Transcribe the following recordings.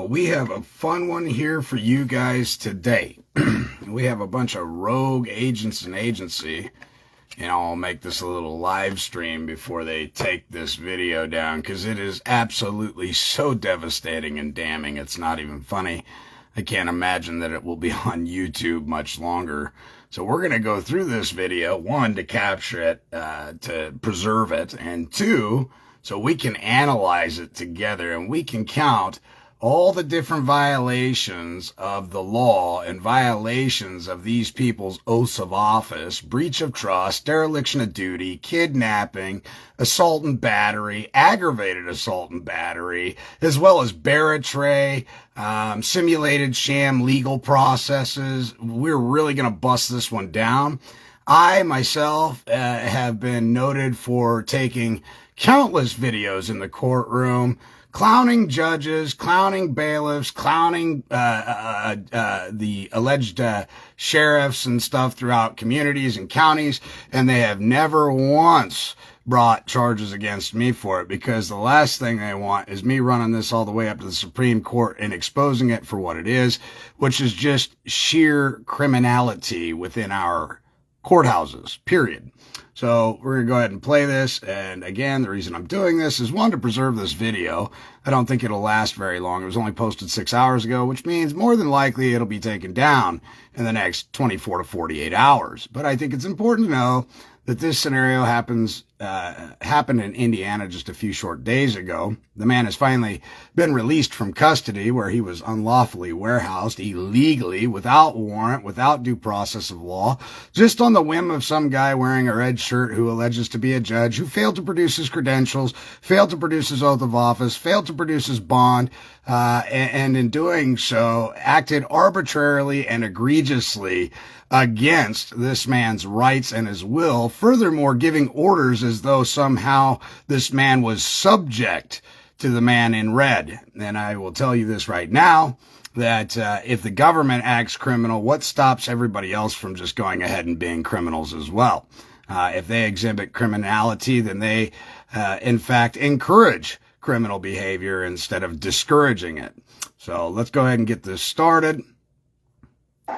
Well, we have a fun one here for you guys today. We have a bunch of rogue agents and agency. I'll make this a little live stream before they take this video down because it is absolutely so devastating and damning. It's not even funny. I can't imagine that it will be on YouTube much longer. So we're going to go through this video, one, to capture it, to preserve it, and two, so we can analyze it together and we can count all the different violations of the law and violations of these people's oaths of office, breach of trust, dereliction of duty, kidnapping, assault and battery, aggravated assault and battery, as well as baratray, simulated sham legal processes. We're really going to bust this one down. I, myself, have been noted for taking countless videos in the courtroom, clowning judges, clowning bailiffs, clowning the alleged sheriffs and stuff throughout communities and counties, and they have never once brought charges against me for it, because the last thing they want is me running this all the way up to the Supreme Court and exposing it for what it is, which is just sheer criminality within our courthouses, period. So we're going to go ahead and play this. And again, the reason I'm doing this is, one, to preserve this video. I don't think it'll last very long. It was only posted 6 hours ago, which means more than likely it'll be taken down in the next 24 to 48 hours. But I think it's important to know that this scenario happened in Indiana just a few short days ago. The man has finally been released from custody, where he was unlawfully warehoused illegally, without warrant, without due process of law, just on the whim of some guy wearing a red shirt who alleges to be a judge, who failed to produce his credentials, failed to produce his oath of office, failed to produce his bond, and in doing so acted arbitrarily and egregiously against this man's rights and his will, furthermore giving orders as though somehow this man was subject to the man in red. And I will tell you this right now, that if the government acts criminal, what stops everybody else from just going ahead and being criminals as well? If they exhibit criminality, then they, in fact, encourage criminal behavior instead of discouraging it. So let's go ahead and get this started. My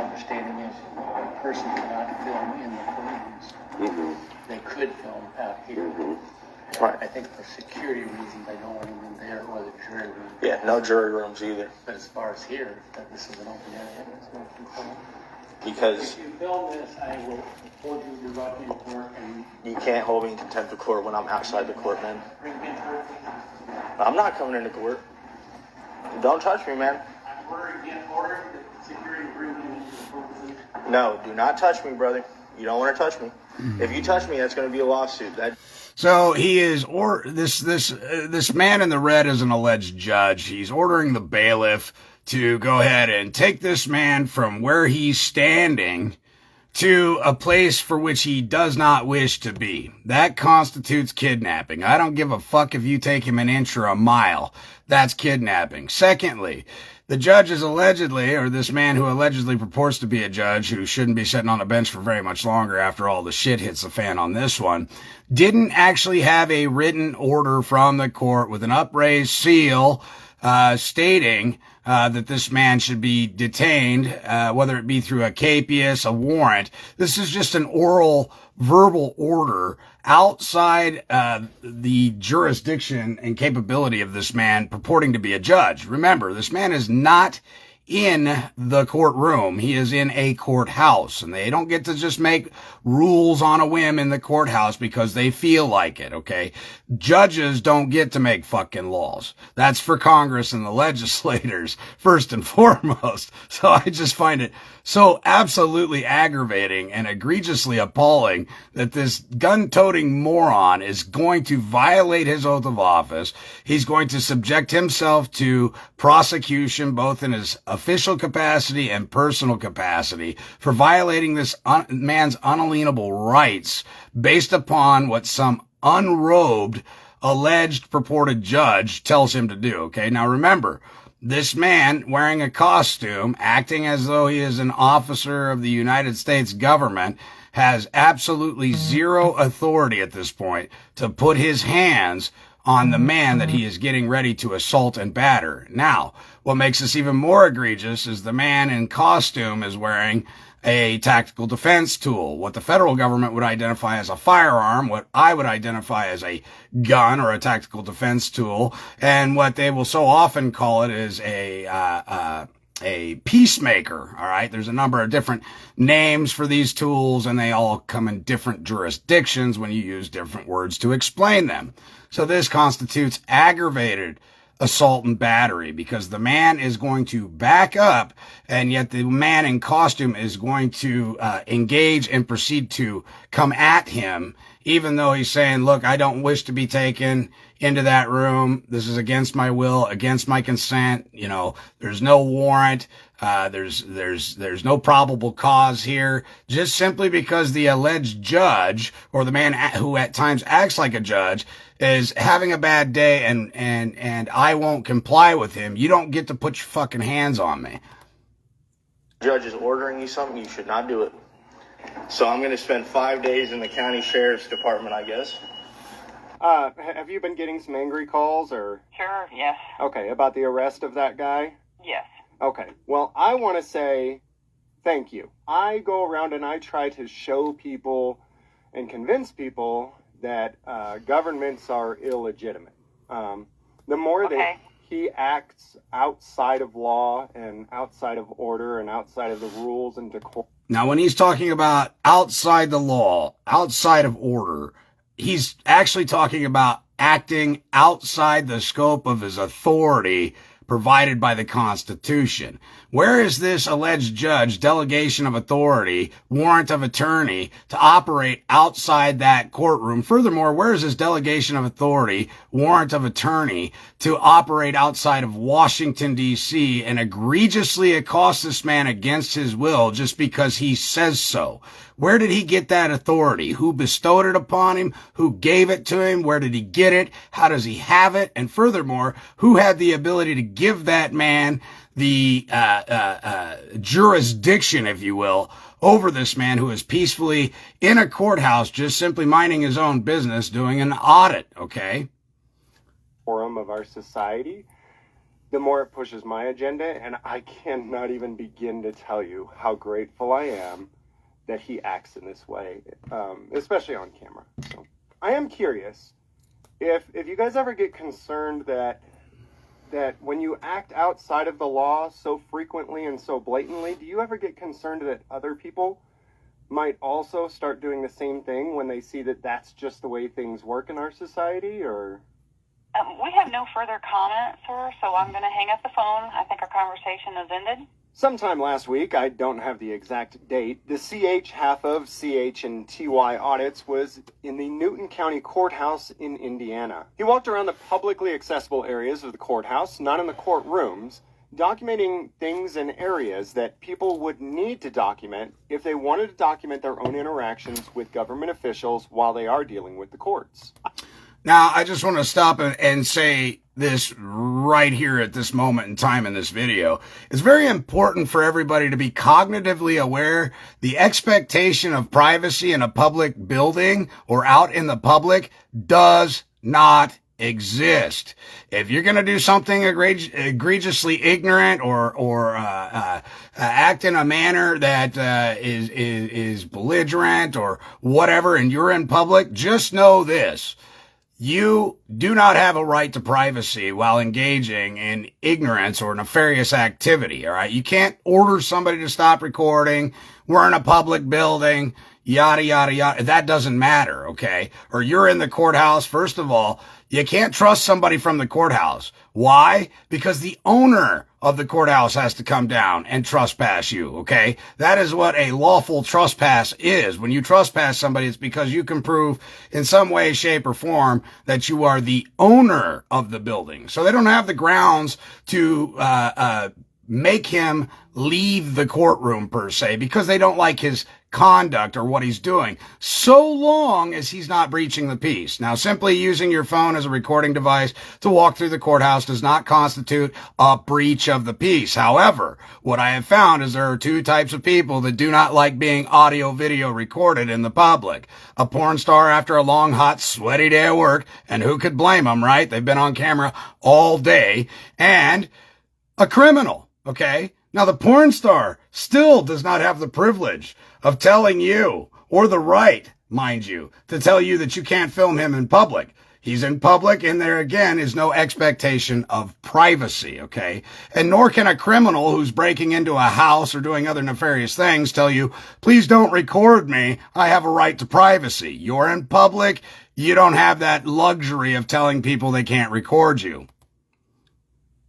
understanding is a person cannot film in the courtrooms. Mm-hmm. They could film out here. Mm-hmm. Right. I think for security reasons, they don't want anyone there, or the jury room. Yeah, no jury rooms either. But as far as here, that this is an open area, there's no control. Because if you film this, I will hold you directly in court, and you can't hold me in contempt of court when I'm outside the court, man. bring me in court. I'm not coming into court. Don't touch me, man. I'm ordering the security to bring me into the court position. No, do not touch me, brother. You don't want to touch me. If you touch me, that's going to be a lawsuit. So he is, this man in the red is an alleged judge. He's ordering the bailiff to go ahead and take this man from where he's standing to a place for which he does not wish to be. That constitutes kidnapping. I don't give a fuck if you take him an inch or a mile. That's kidnapping. Secondly, the judge is allegedly, or this man who allegedly purports to be a judge, who shouldn't be sitting on a bench for very much longer after all the shit hits the fan on this one, didn't actually have a written order from the court with an upraised seal stating that this man should be detained, whether it be through a capias, a warrant. This is just an oral, verbal order outside the jurisdiction and capability of this man purporting to be a judge. Remember, this man is not in the courtroom. He is in a courthouse, and they don't get to just make rules on a whim in the courthouse because they feel like it, okay? Judges don't get to make fucking laws. That's for Congress and the legislators, first and foremost. So I just find it so absolutely aggravating and egregiously appalling that this gun-toting moron is going to violate his oath of office. He's going to subject himself to prosecution, both in his official capacity and personal capacity, for violating this man's unalienable rights based upon what some unrobed, alleged purported judge tells him to do. Okay, now remember, this man wearing a costume, acting as though he is an officer of the United States government, has absolutely zero authority at this point to put his hands on the man that he is getting ready to assault and batter. Now, what makes this even more egregious is the man in costume is wearing a tactical defense tool, what the federal government would identify as a firearm, what I would identify as a gun or a tactical defense tool, and what they will so often call it is a peacemaker. All right. There's a number of different names for these tools, and they all come in different jurisdictions when you use different words to explain them. So this constitutes aggravated assault and battery because the man is going to back up, and yet the man in costume is going to engage and proceed to come at him, even though he's saying, look, I don't wish to be taken into that room. This is against my will, against my consent. You know, there's no warrant. There's no probable cause here, just simply because the alleged judge, or the man who at times acts like a judge, is having a bad day, and I won't comply with him. You don't get to put your fucking hands on me. Judge is ordering you something, you should not do it. So I'm going to spend 5 days in the county sheriff's department, I guess. Have you been getting some angry calls, or? Sure, yes. Okay, about the arrest of that guy? Yes. Okay, well, I want to say thank you. I go around and I try to show people and convince people that governments are illegitimate. The more that he acts outside of law and outside of order and outside of the rules and decorum. Now, when he's talking about outside the law, outside of order, he's actually talking about acting outside the scope of his authority provided by the Constitution. Where is this alleged judge delegation of authority, warrant of attorney to operate outside that courtroom? Furthermore, where is this delegation of authority, warrant of attorney to operate outside of Washington, D.C. and egregiously accost this man against his will just because he says so? Where did he get that authority? Who bestowed it upon him? Who gave it to him? Where did he get it? How does he have it? And furthermore, who had the ability to give that man the jurisdiction, if you will, over this man who is peacefully in a courthouse, just simply minding his own business, doing an audit, okay? Forum of our society, the more it pushes my agenda, and I cannot even begin to tell you how grateful I am that he acts in this way, especially on camera. So, I am curious if you guys ever get concerned that when you act outside of the law so frequently and so blatantly, do you ever get concerned that other people might also start doing the same thing when they see that that's just the way things work in our society, or? We have no further comment, sir, so I'm going to hang up the phone. I think our conversation has ended. Sometime last week, I don't have the exact date, the CH half of CH and TY audits was in the Newton County Courthouse in Indiana. He walked around the publicly accessible areas of the courthouse, not in the courtrooms, documenting things and areas that people would need to document if they wanted to document their own interactions with government officials while they are dealing with the courts. Now, I just want to stop and say this right here at this moment in time in this video. It's very important for everybody to be cognitively aware. The expectation of privacy in a public building or out in the public does not exist. If you're going to do something egregiously ignorant or act in a manner that is belligerent or whatever, and you're in public, just know this. You do not have a right to privacy while engaging in ignorance or nefarious activity, all right? You can't order somebody to stop recording. We're in a public building, yada, yada, yada. That doesn't matter, okay? Or you're in the courthouse. First of all, you can't trust somebody from the courthouse. Why? Because the owner of the courthouse has to come down and trespass you, okay? That is what a lawful trespass is. When you trespass somebody, it's because you can prove in some way, shape, or form that you are the owner of the building. So they don't have the grounds to make him leave the courtroom per se because they don't like his conduct or what he's doing, so long as he's not breaching the peace. Now, simply using your phone as a recording device to walk through the courthouse does not constitute a breach of the peace. However, what I have found is there are two types of people that do not like being audio video recorded in the public. A porn star after a long, hot, sweaty day at work, and who could blame them, right? They've been on camera all day. And a criminal, okay? Now, the porn star still does not have the privilege of telling you, or the right, mind you, to tell you that you can't film him in public. He's in public, and there again is no expectation of privacy, okay? And nor can a criminal who's breaking into a house or doing other nefarious things tell you, please don't record me, I have a right to privacy. You're in public, you don't have that luxury of telling people they can't record you.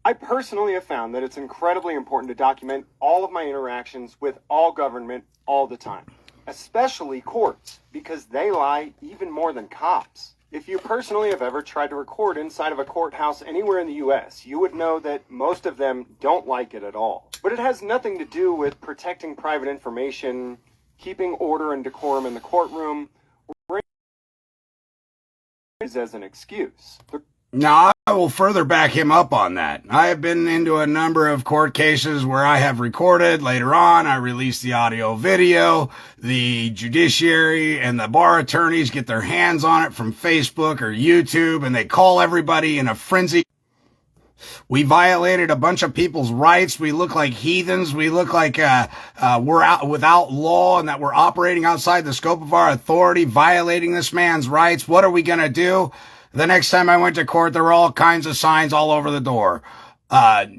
I personally have found that it's incredibly important to document all of my interactions with all government all the time, especially courts, because they lie even more than cops. If you personally have ever tried to record inside of a courthouse anywhere in the U.S., you would know that most of them don't like it at all. But it has nothing to do with protecting private information, keeping order and decorum in the courtroom, or as an excuse. Now, I will further back him up on that. I have been into a number of court cases where I have recorded. Later on, I release the audio video. The judiciary and the bar attorneys get their hands on it from Facebook or YouTube, and they call everybody in a frenzy. We violated a bunch of people's rights. We look like heathens. We look like we're out without law and that we're operating outside the scope of our authority, violating this man's rights. What are we going to do? The next time I went to court, there were all kinds of signs all over the door.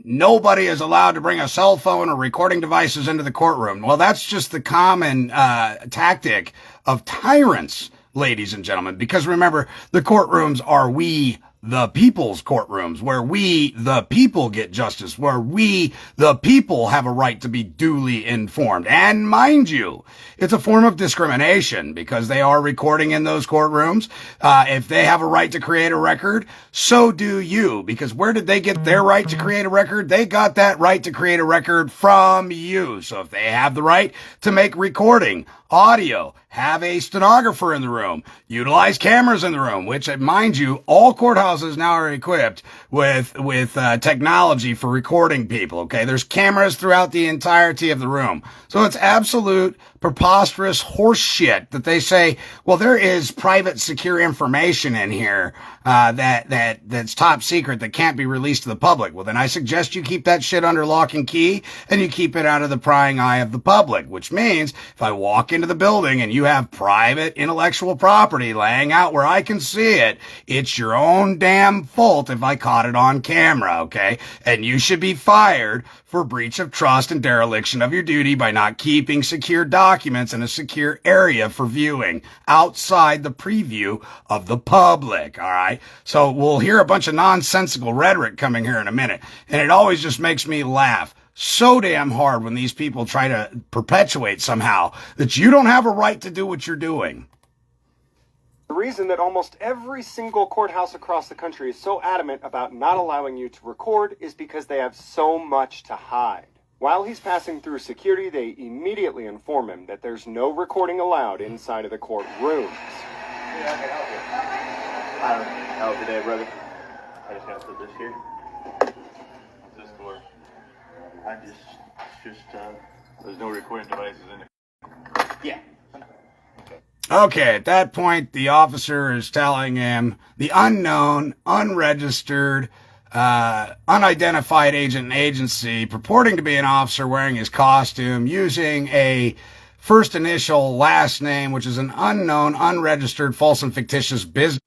Nobody is allowed to bring a cell phone or recording devices into the courtroom. Well, that's just the common tactic of tyrants, ladies and gentlemen, because remember, the courtrooms are we the people's courtrooms, where we the people get justice, where we the people have a right to be duly informed. And mind you, it's a form of discrimination because they are recording in those courtrooms. If they have a right to create a record, so do you, because where did they get their right to create a record? They got that right to create a record from you. So if they have the right to make recording, audio, have a stenographer in the room, utilize cameras in the room, which, mind you, all courthouses now are equipped with technology for recording people, okay? There's cameras throughout the entirety of the room. So it's absolute preposterous horse shit that they say, well, there is private secure information in here that's top secret that can't be released to the public. Well, then I suggest you keep that shit under lock and key and you keep it out of the prying eye of the public, which means if I walk into the building and you have private intellectual property laying out where I can see it, it's your own damn fault if I caught it on camera, okay? And you should be fired for breach of trust and dereliction of your duty by not keeping secure documents in a secure area for viewing outside the preview of the public, all right? So we'll hear a bunch of nonsensical rhetoric coming here in a minute, and it always just makes me laugh so damn hard when these people try to perpetuate somehow that you don't have a right to do what you're doing. The reason that almost every single courthouse across the country is so adamant about not allowing you to record is because they have so much to hide. While he's passing through security, they immediately inform him that there's no recording allowed inside of the courtrooms. Yeah, I can help you. I don't help today, brother. I just gotta put this here. This door. There's no recording devices in it. Yeah. Okay, at that point, the officer is telling him the unknown, unregistered, unidentified agent and agency purporting to be an officer wearing his costume, using a first initial, last name, which is an unknown, unregistered, false and fictitious business,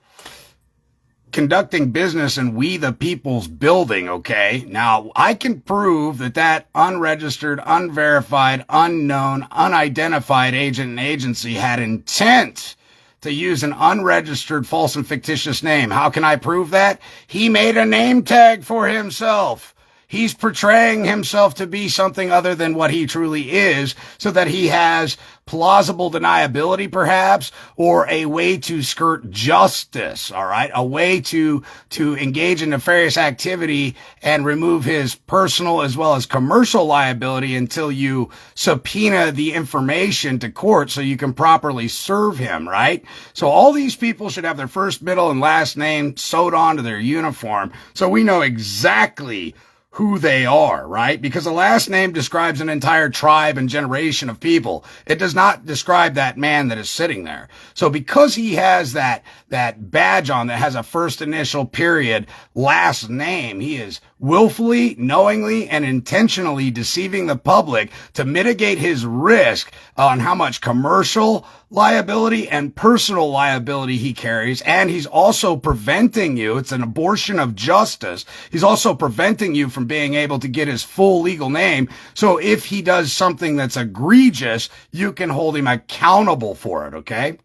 conducting business in we the people's building, okay? Now, I can prove that unregistered, unverified, unknown, unidentified agent and agency had intent to use an unregistered, false and fictitious name. How can I prove that? He made a name tag for himself. He's portraying himself to be something other than what he truly is, so that he has plausible deniability, perhaps, or a way to skirt justice, all right? A way to engage in nefarious activity and remove his personal as well as commercial liability until you subpoena the information to court so you can properly serve him, right? So all these people should have their first, middle, and last name sewed onto their uniform so we know exactly who they are, right? Because the last name describes an entire tribe and generation of people. It does not describe that man that is sitting there. So because he has that badge on that has a first initial period last name, he is willfully, knowingly, and intentionally deceiving the public to mitigate his risk on how much commercial liability and personal liability he carries. And he's also preventing you, it's an abortion of justice, he's also preventing you from being able to get his full legal name. So if he does something that's egregious, you can hold him accountable for it, okay?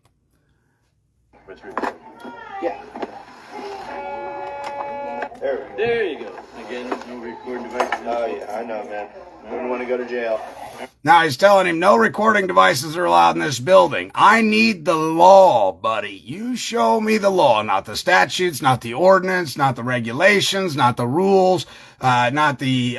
Yeah. There you go. Again, no recording devices. Oh yeah, I know, man. Wouldn't want to go to jail. Now he's telling him no recording devices are allowed in this building. I need the law, buddy. You show me the law, not the statutes, not the ordinance, not the regulations, not the rules, not the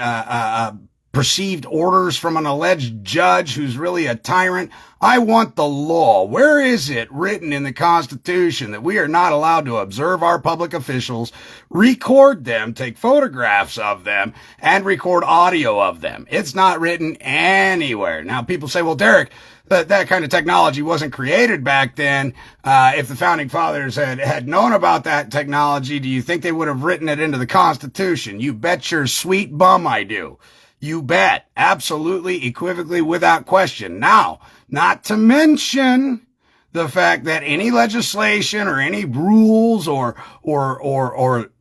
perceived orders from an alleged judge who's really a tyrant. I want the law. Where is it written in the Constitution that we are not allowed to observe our public officials, record them, take photographs of them, and record audio of them? It's not written anywhere. Now, people say, well, Derrick, that kind of technology wasn't created back then. If the founding fathers had known about that technology, do you think they would have written it into the Constitution? You bet your sweet bum I do. You bet. Absolutely, equivocally, without question. Now, not to mention the fact that any legislation or any rules or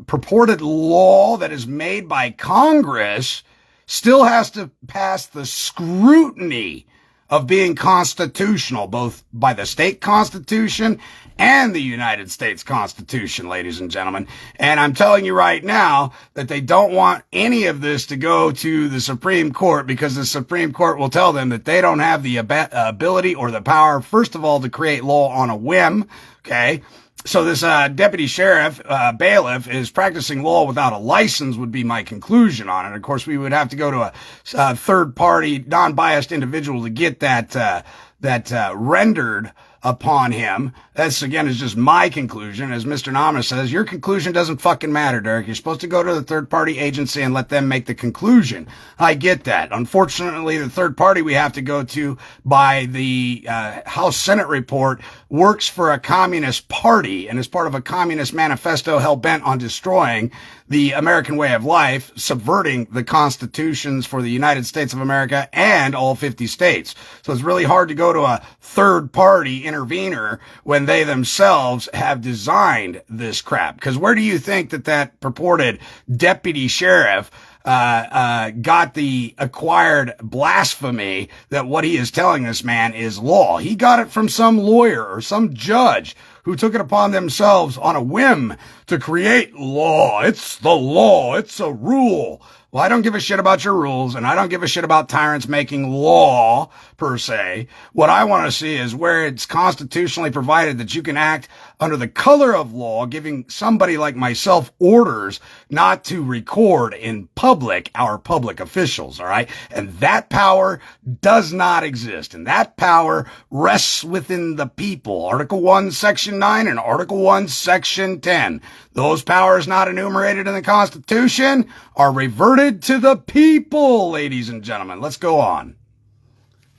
purported law that is made by Congress still has to pass the scrutiny of being constitutional, both by the state constitution and the United States Constitution, ladies and gentlemen. And I'm telling you right now that they don't want any of this to go to the Supreme Court, because the Supreme Court will tell them that they don't have the ability or the power, first of all, to create law on a whim, okay? So this deputy sheriff, bailiff, is practicing law without a license would be my conclusion on it. Of course, we would have to go to a third-party, non-biased individual to get that rendered upon him. That's, again, is just my conclusion. As Mr. Nama says, your conclusion doesn't fucking matter, Derrick. You're supposed to go to the third-party agency and let them make the conclusion. I get that. Unfortunately, the third party we have to go to by the House Senate report works for a communist party and is part of a communist manifesto hell-bent on destroying the American way of life, subverting the constitutions for the United States of America and all 50 states. So it's really hard to go to a third-party intervener when they themselves have designed this crap. Because where do you think that purported deputy sheriff got the acquired blasphemy that what he is telling this man is law? He got it from some lawyer or some judge who took it upon themselves on a whim to create law. It's the law. It's a rule. Well, I don't give a shit about your rules, and I don't give a shit about tyrants making law, per se. What I want to see is where it's constitutionally provided that you can act under the color of law, giving somebody like myself orders not to record in public our public officials, all right? And that power does not exist, and that power rests within the people. Article 1, Section 9, and Article 1, Section 10. Those powers not enumerated in the Constitution are reverted to the people, ladies and gentlemen. Let's go on.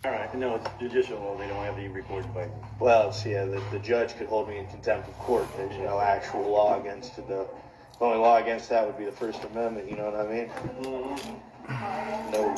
All right, no, it's judicial law. They don't have the recorded devices. Well, see, the judge could hold me in contempt of court. There's no actual law against it. The only law against that would be the First Amendment. You know what I mean?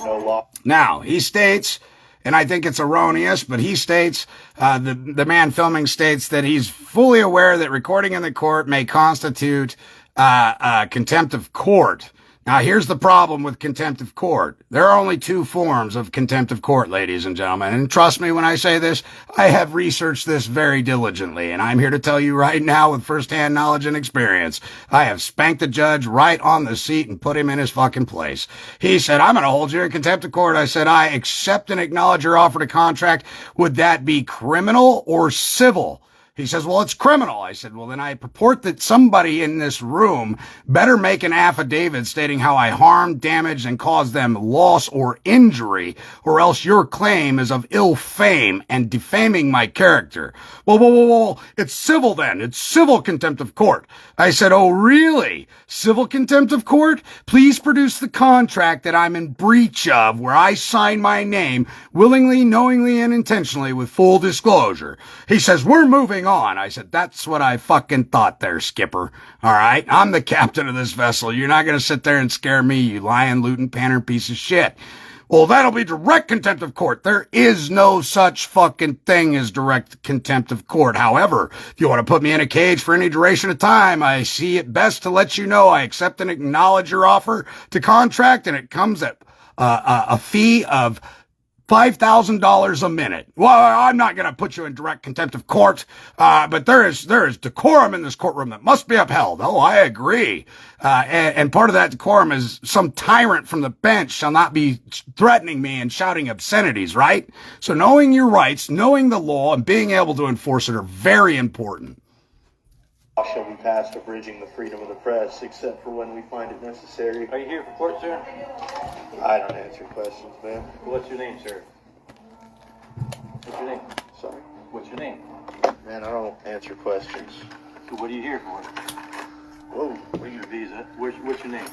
No law. Now, he states, and I think it's erroneous, but he states, the man filming states that he's fully aware that recording in the court may constitute contempt of court. Now, here's the problem with contempt of court. There are only two forms of contempt of court, ladies and gentlemen. And trust me when I say this, I have researched this very diligently. And I'm here to tell you right now with firsthand knowledge and experience, I have spanked the judge right on the seat and put him in his fucking place. He said, I'm going to hold you in contempt of court. I said, I accept and acknowledge your offer to contract. Would that be criminal or civil? He says, well, it's criminal. I said, well, then I purport that somebody in this room better make an affidavit stating how I harmed, damaged, and caused them loss or injury, or else your claim is of ill fame and defaming my character. Whoa. It's civil then. It's civil contempt of court. I said, oh, really? Civil contempt of court? Please produce the contract that I'm in breach of where I sign my name willingly, knowingly, and intentionally with full disclosure. He says, we're moving on. I said, that's what I fucking thought there, Skipper. All right? I'm the captain of this vessel. You're not going to sit there and scare me, you lying, looting, pattern piece of shit. Well, that'll be direct contempt of court. There is no such fucking thing as direct contempt of court. However, if you want to put me in a cage for any duration of time, I see it best to let you know I accept and acknowledge your offer to contract, and it comes at a fee of $5,000 a minute. Well, I'm not going to put you in direct contempt of court, but there is decorum in this courtroom that must be upheld. Oh, I agree. And part of that decorum is some tyrant from the bench shall not be threatening me and shouting obscenities, right? So knowing your rights, knowing the law, and being able to enforce it are very important. Shall be passed abridging the freedom of the press, except for when we find it necessary. Are you here for court, sir? I don't answer questions, man. What's your name, sir? What's your name? Sorry. What's your name? Man, I don't answer questions. So what are you here for? Whoa. Where's your visa? What's your name?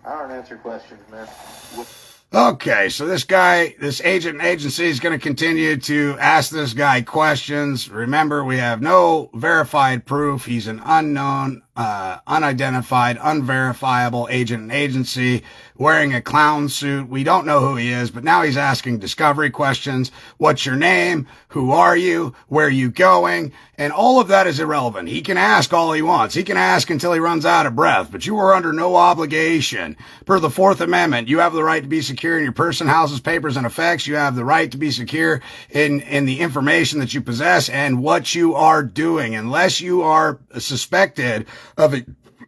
I don't answer questions, man. Okay, so this guy, this agent and agency is going to continue to ask this guy questions. Remember, we have no verified proof. He's an unknown, unidentified, unverifiable agent and agency wearing a clown suit. We don't know who he is, but now he's asking discovery questions. What's your name? Who are you? Where are you going? And all of that is irrelevant. He can ask all he wants. He can ask until he runs out of breath, but you are under no obligation. Per the Fourth Amendment, you have the right to be secure in your person, houses, papers, and effects. You have the right to be secure in the information that you possess and what you are doing, unless you are suspected of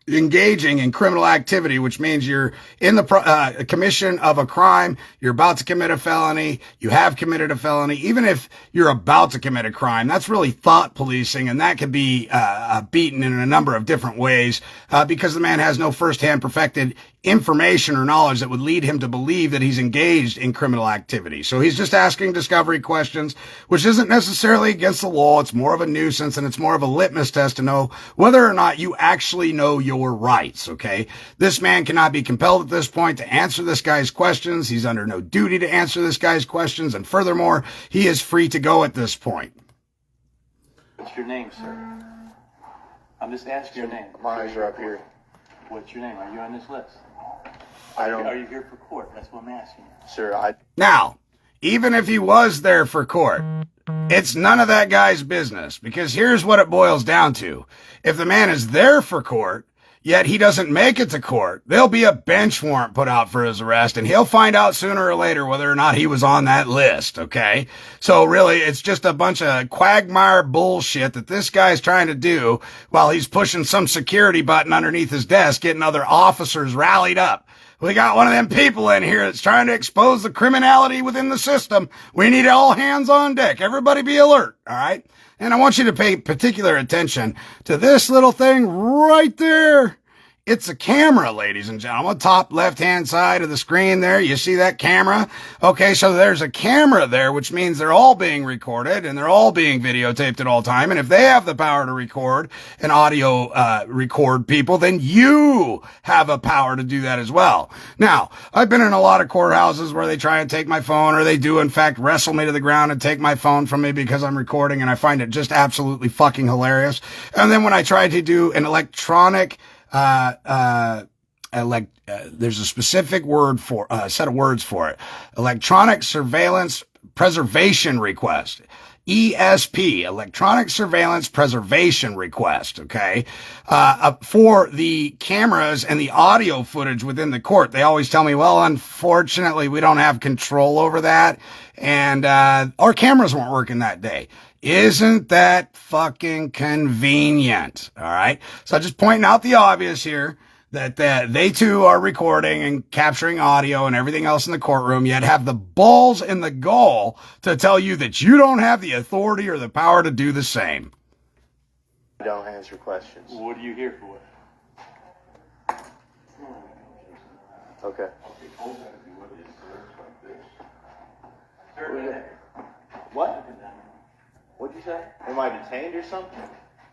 engaging in criminal activity, which means you're in the commission of a crime, you're about to commit a felony, you have committed a felony. Even if you're about to commit a crime, that's really thought policing, and that could be beaten in a number of different ways because the man has no firsthand perfected information or knowledge that would lead him to believe that he's engaged in criminal activity. So he's just asking discovery questions, which isn't necessarily against the law. It's more of a nuisance, and it's more of a litmus test to know whether or not you actually know your rights, okay? This man cannot be compelled at this point to answer this guy's questions. He's under no duty to answer this guy's questions, and furthermore, he is free to go at this point. What's your name, sir? I'm just asking your name. My eyes are up here. What's your name? Are you on this list? I don't. Are you here for court? That's what I'm asking you. Sir, Now, even if he was there for court, it's none of that guy's business, because here's what it boils down to. If the man is there for court, yet he doesn't make it to court, there'll be a bench warrant put out for his arrest, and he'll find out sooner or later whether or not he was on that list, okay? So really, it's just a bunch of quagmire bullshit that this guy's trying to do while he's pushing some security button underneath his desk, getting other officers rallied up. We got one of them people in here that's trying to expose the criminality within the system. We need all hands on deck. Everybody be alert, all right? And I want you to pay particular attention to this little thing right there. It's a camera, ladies and gentlemen. Top left-hand side of the screen there, you see that camera? Okay, so there's a camera there, which means they're all being recorded and they're all being videotaped at all time. And if they have the power to record and audio record people, then you have a power to do that as well. Now, I've been in a lot of courthouses where they try and take my phone, or they do, in fact, wrestle me to the ground and take my phone from me because I'm recording, and I find it just absolutely fucking hilarious. And then when I try to do an electronic there's a specific word for set of words for it. Electronic surveillance preservation request. ESP, electronic surveillance preservation request, okay, for the cameras and the audio footage within the court. They always tell me, well, unfortunately, we don't have control over that, and our cameras weren't working that day. Isn't that fucking convenient? All right. So just pointing out the obvious here, that they too are recording and capturing audio and everything else in the courtroom, yet have the balls and the gall to tell you that you don't have the authority or the power to do the same. Don't answer questions. What are you here for? Okay. What? What'd you say? Am I detained or something?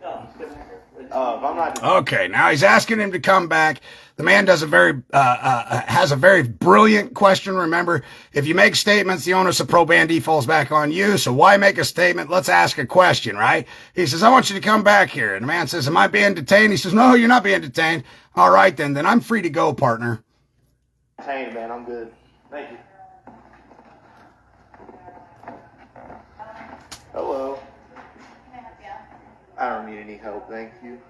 No, if I'm not detained. Okay, now he's asking him to come back. The man does has a very brilliant question. Remember, if you make statements, the onus of probandi falls back on you. So why make a statement? Let's ask a question, right? He says, I want you to come back here. And the man says, am I being detained? He says, no, you're not being detained. All right, then I'm free to go, partner. Detained, man. I'm good. Thank you. Hello. I don't need any help, thank you.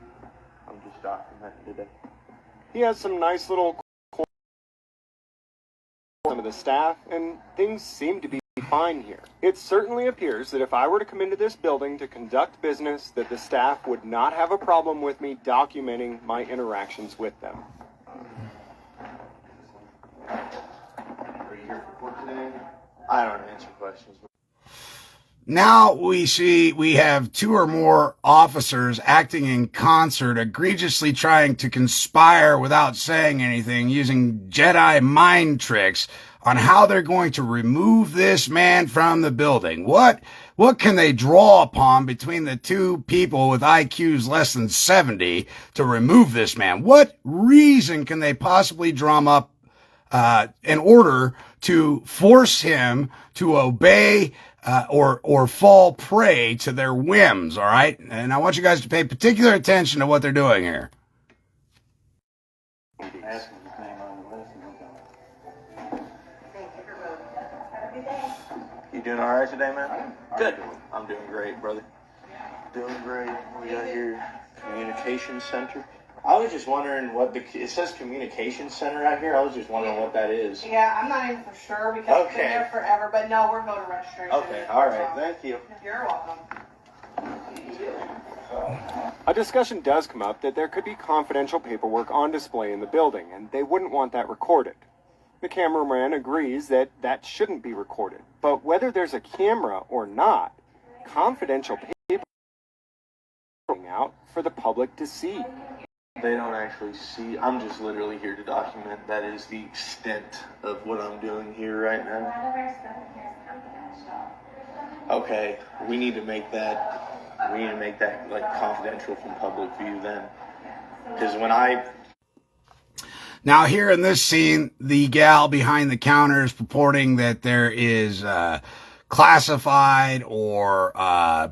I'm just documenting today. He has some nice little some of the staff, and things seem to be fine here. It certainly appears that if I were to come into this building to conduct business, that the staff would not have a problem with me documenting my interactions with them. Are you here for court today? I don't answer questions. Now we have two or more officers acting in concert, egregiously trying to conspire without saying anything, using Jedi mind tricks on how they're going to remove this man from the building. What can they draw upon between the two people with IQs less than 70 to remove this man? What reason can they possibly drum up in order to force him to obey or fall prey to their whims, all right? And I want you guys to pay particular attention to what they're doing here. Ask him his name on the list and he'll come. You doing alright today, man? Good. I'm doing great, brother. Doing great. We got here communication center. I was just wondering it says communication center out here. I was just wondering what that is. Yeah, I'm not even for sure because it's been there forever, but no, we're voter registration. Okay, alright, thank you. You're welcome. A discussion does come up that there could be confidential paperwork on display in the building, and they wouldn't want that recorded. The cameraman agrees that that shouldn't be recorded, but whether there's a camera or not, confidential paperwork is out for the public to see. They don't actually see. I'm just literally here to document. That is the extent of what I'm doing here right now. Okay, we need to make that like confidential from public view then. Because Now here in this scene, the gal behind the counter is purporting that there is classified or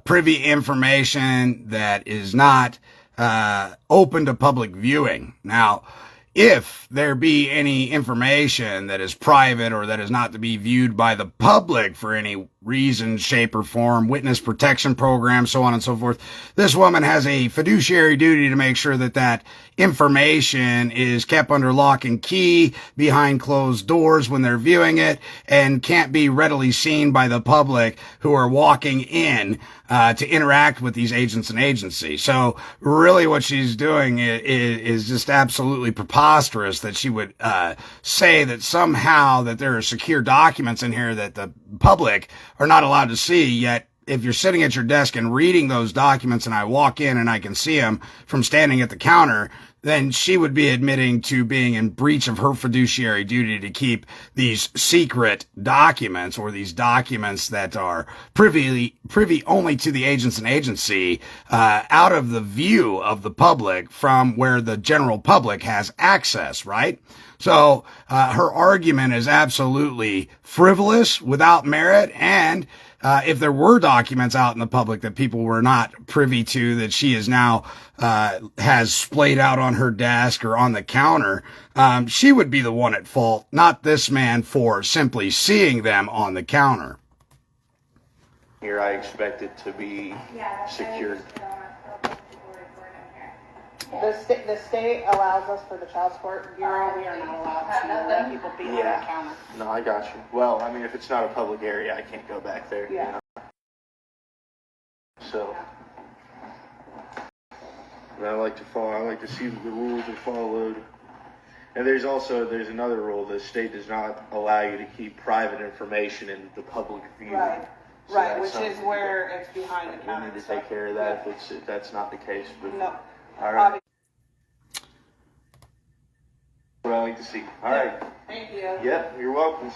privy information that is not open to public viewing. Now, if there be any information that is private or that is not to be viewed by the public for any reason, shape, or form, witness protection program, so on and so forth, this woman has a fiduciary duty to make sure that that information is kept under lock and key behind closed doors when they're viewing it and can't be readily seen by the public who are walking in to interact with these agents and agencies. So really what she's doing is just absolutely preposterous that she would say that somehow that there are secure documents in here that the public are not allowed to see, yet if you're sitting at your desk and reading those documents and I walk in and I can see them from standing at the counter, then she would be admitting to being in breach of her fiduciary duty to keep these secret documents or these documents that are privy only to the agents and agency out of the view of the public from where the general public has access, right? So her argument is absolutely frivolous, without merit, and if there were documents out in the public that people were not privy to that she is now has splayed out on her desk or on the counter, she would be the one at fault, not this man for simply seeing them on the counter. here, I expect it to be secured. The state allows us for the child support bureau. We are not allowed to let people be on the counter. No, I got you. Well, I mean, if it's not a public area, I can't go back there. Yeah. You know? So, and I like to see that the rules are followed. And there's another rule. The state does not allow you to keep private information in the public view. Right. So Right, which is where it's behind the counter. We need to take care of that if that's not the case. But, no. All right. What I like to see. All right. Thank you. Yeah, you're welcome.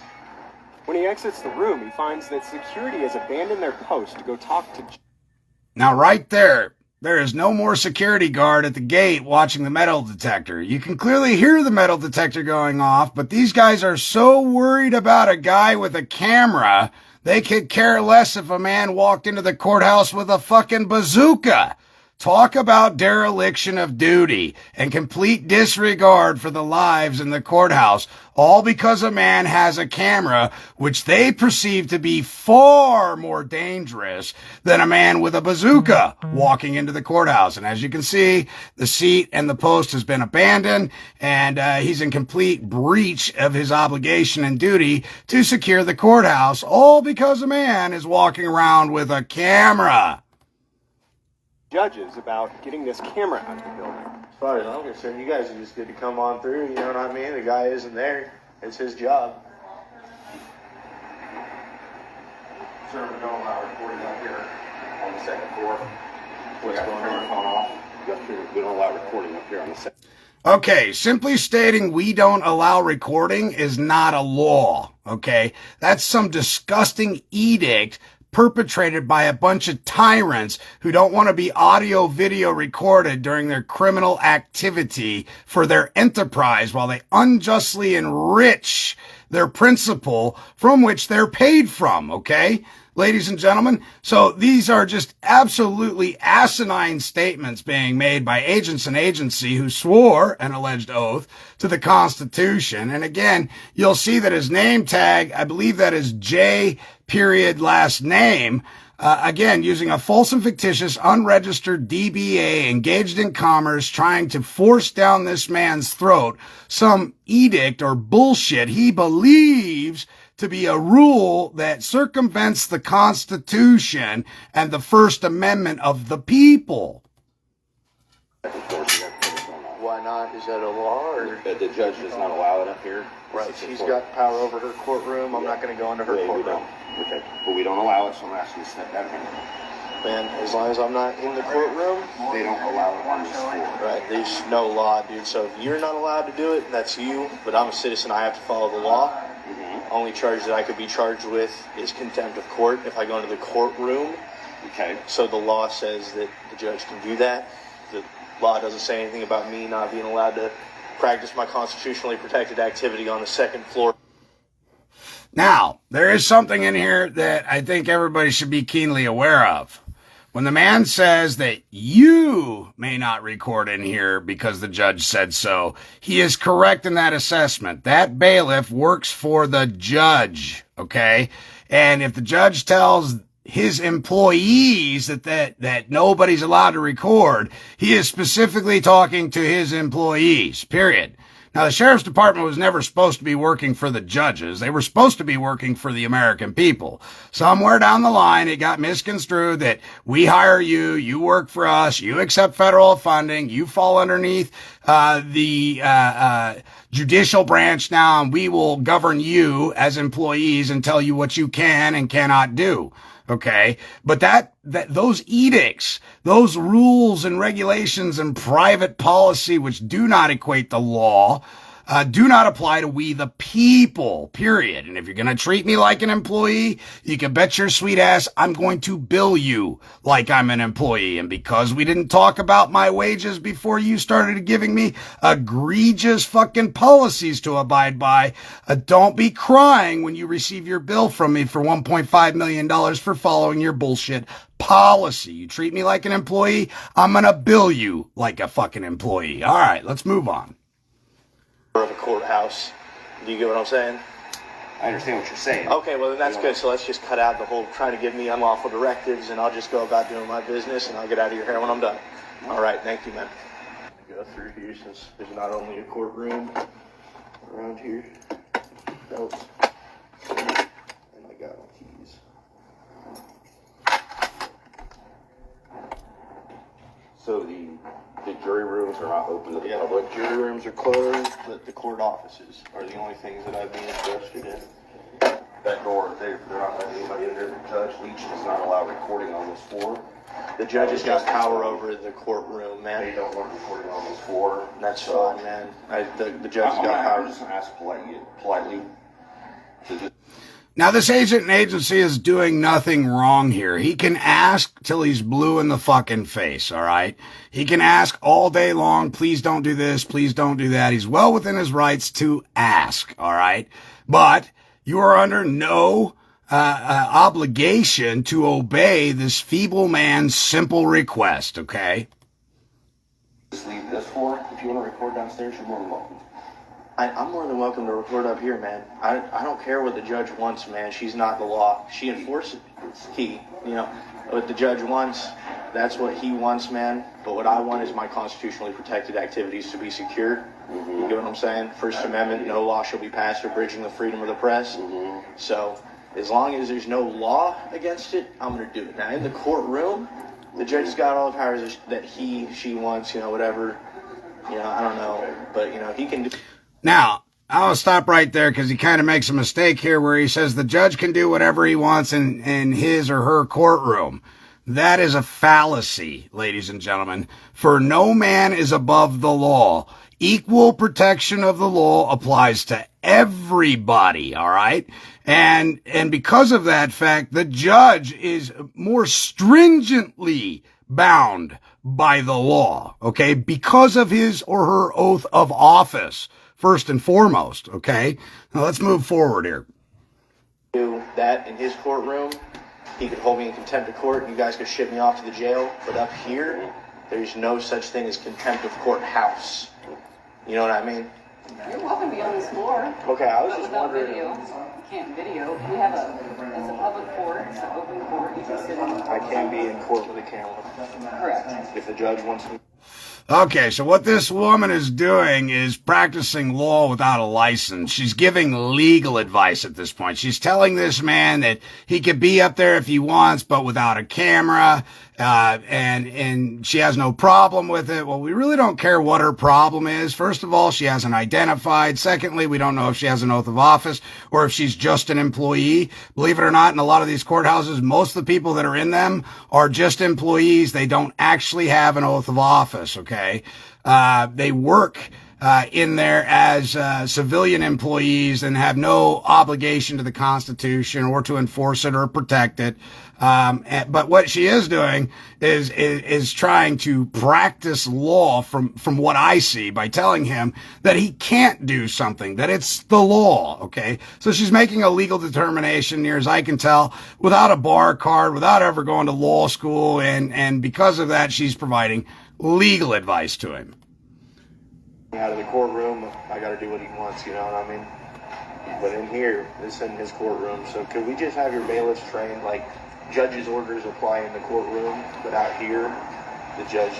When he exits the room, he finds that security has abandoned their post to go talk to... Now, right there is no more security guard at the gate watching the metal detector. You can clearly hear the metal detector going off, but these guys are so worried about a guy with a camera, they could care less if a man walked into the courthouse with a fucking bazooka. Talk about dereliction of duty and complete disregard for the lives in the courthouse, all because a man has a camera, which they perceive to be far more dangerous than a man with a bazooka walking into the courthouse. And as you can see, the seat and the post has been abandoned, and he's in complete breach of his obligation and duty to secure the courthouse, all because a man is walking around with a camera. Judges about getting this camera out of the building. As far as I'm concerned, you guys are just good to come on through, you know what I mean? The guy isn't there. It's his job. Sir, we don't allow recording up here on the second floor. What's going on? We don't allow recording up here on the second. Okay, simply stating we don't allow recording is not a law, okay? That's some disgusting edict perpetrated by a bunch of tyrants who don't want to be audio video recorded during their criminal activity for their enterprise while they unjustly enrich their principal from which they're paid from, okay? Ladies and gentlemen, so these are just absolutely asinine statements being made by agents and agency who swore an alleged oath to the Constitution. And again, you'll see that his name tag, I believe that is J. last name, again, using a false and fictitious unregistered DBA engaged in commerce, trying to force down this man's throat some edict or bullshit he believes to be a rule that circumvents the Constitution and the First Amendment of the people. Why not? Is that a law? Or? The judge does not allow it up here. Right, she's got power over her courtroom. I'm not going to go into her courtroom. Okay, but we don't allow it, so I'm asking you to step down here. Man, as long as I'm not in the courtroom, they don't allow it on this floor. Right, there's no law, dude. So if you're not allowed to do it, that's you. But I'm a citizen. I have to follow the law. Mm-hmm. Only charge that I could be charged with is contempt of court if I go into the courtroom. Okay. So the law says that the judge can do that. The law doesn't say anything about me not being allowed to practice my constitutionally protected activity on the second floor. Now, there is something in here that I think everybody should be keenly aware of. When the man says that you may not record in here because the judge said so, he is correct in that assessment. That bailiff works for the judge, okay? And if the judge tells his employees that nobody's allowed to record, he is specifically talking to his employees, period. Now, the sheriff's department was never supposed to be working for the judges. They were supposed to be working for the American people. Somewhere down the line, it got misconstrued that we hire you, you work for us, you accept federal funding, you fall underneath the judicial branch now, and we will govern you as employees and tell you what you can and cannot do. Okay, but those edicts, those rules and regulations and private policy, which do not equate the law, do not apply to we the people, period. And if you're going to treat me like an employee, you can bet your sweet ass I'm going to bill you like I'm an employee. And because we didn't talk about my wages before you started giving me egregious fucking policies to abide by, don't be crying when you receive your bill from me for $1.5 million for following your bullshit policy. You treat me like an employee, I'm going to bill you like a fucking employee. All right, let's move on. Of a courthouse. Do you get what I'm saying? I understand what you're saying. Okay, well then that's good. So let's just cut out the whole trying to give me unlawful directives, and I'll just go about doing my business, and I'll get out of your hair when I'm done. All right, thank you, man. Go through here since there's not only a courtroom around here. Notes. And I got my keys. So the jury rooms are not open to the public? Jury rooms are closed, but the court offices are the only things that I'd be interested in. That door, they're not letting anybody in there. The judge Leach does not allow recording on this floor. The judge has got power over the courtroom, They man. don't want recording on this floor. That's fine, man. The judge has got I'm power. just going to ask politely. Now, this agent and agency is doing nothing wrong here. He can ask till he's blue in the fucking face, all right? He can ask all day long, please don't do this, please don't do that. He's well within his rights to ask, all right? But you are under no obligation to obey this feeble man's simple request, okay? Just leave this floor. If you want to record downstairs, you're more than welcome. I'm more than welcome to record up here, man. I don't care what the judge wants, man. She's not the law. She enforces what the judge wants, that's what he wants, man. But what I want is my constitutionally protected activities to be secured. You get what I'm saying? First Amendment, no law shall be passed abridging the freedom of the press. So as long as there's no law against it, I'm going to do it. Now, in the courtroom, the judge has got all the powers that she wants, whatever. I don't know. But, he can do... Now, I'll stop right there because he kind of makes a mistake here where he says the judge can do whatever he wants in his or her courtroom. That is a fallacy, ladies and gentlemen. For no man is above the law. Equal protection of the law applies to everybody, all right? And because of that fact, the judge is more stringently bound by the law, okay? Because of his or her oath of office. First and foremost, okay? Now let's move forward here. Do that in his courtroom. He could hold me in contempt of court. You guys could ship me off to the jail. But up here, there's no such thing as contempt of courthouse. You know what I mean? You're welcome to be on this floor. Okay, I was But just without wondering. video. You can't video. We have it's a public court. It's an open court. You can sit in. I can't be in court with a camera. Correct. If the judge wants me. Okay, so what this woman is doing is practicing law without a license. She's giving legal advice at this point. She's telling this man that he could be up there if he wants, but without a camera, and she has no problem with it. Well, we really don't care what her problem is. First of all, she hasn't identified. Secondly, we don't know if she has an oath of office or if she's just an employee. Believe it or not, in a lot of these courthouses, most of the people that are in them are just employees. They don't actually have an oath of office, okay? They work in there as civilian employees and have no obligation to the Constitution or to enforce it or protect it. But what she is doing is trying to practice law from what I see by telling him that he can't do something, that it's the law, okay? So she's making a legal determination, near as I can tell, without a bar card, without ever going to law school, and because of that, she's providing legal advice to him. Out of the courtroom, I got to do what he wants, you know what I mean? But in here, this is in his courtroom, so could we just have your bailiffs trained, like, judge's orders apply in the courtroom, but out here, the judge,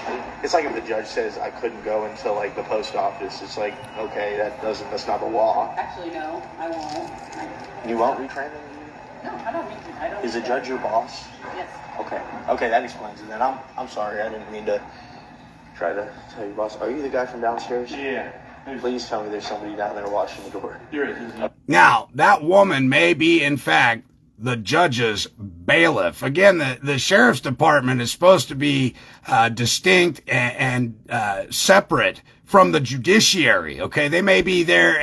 it's like if the judge says I couldn't go until, like, the post office, it's like, okay, that's not the law. Actually, no, I won't. You won't retrain them? No, I don't need to. I don't. Is the judge your boss? Yes. Okay, that explains it then. I'm sorry, I didn't mean to try to tell you, boss. Are you the guy from downstairs? Yeah. Please tell me there's somebody down there watching the door. There is. Now, that woman may be, in fact, the judge's bailiff. Again, the sheriff's department is supposed to be distinct and separate from the judiciary, okay? They may be there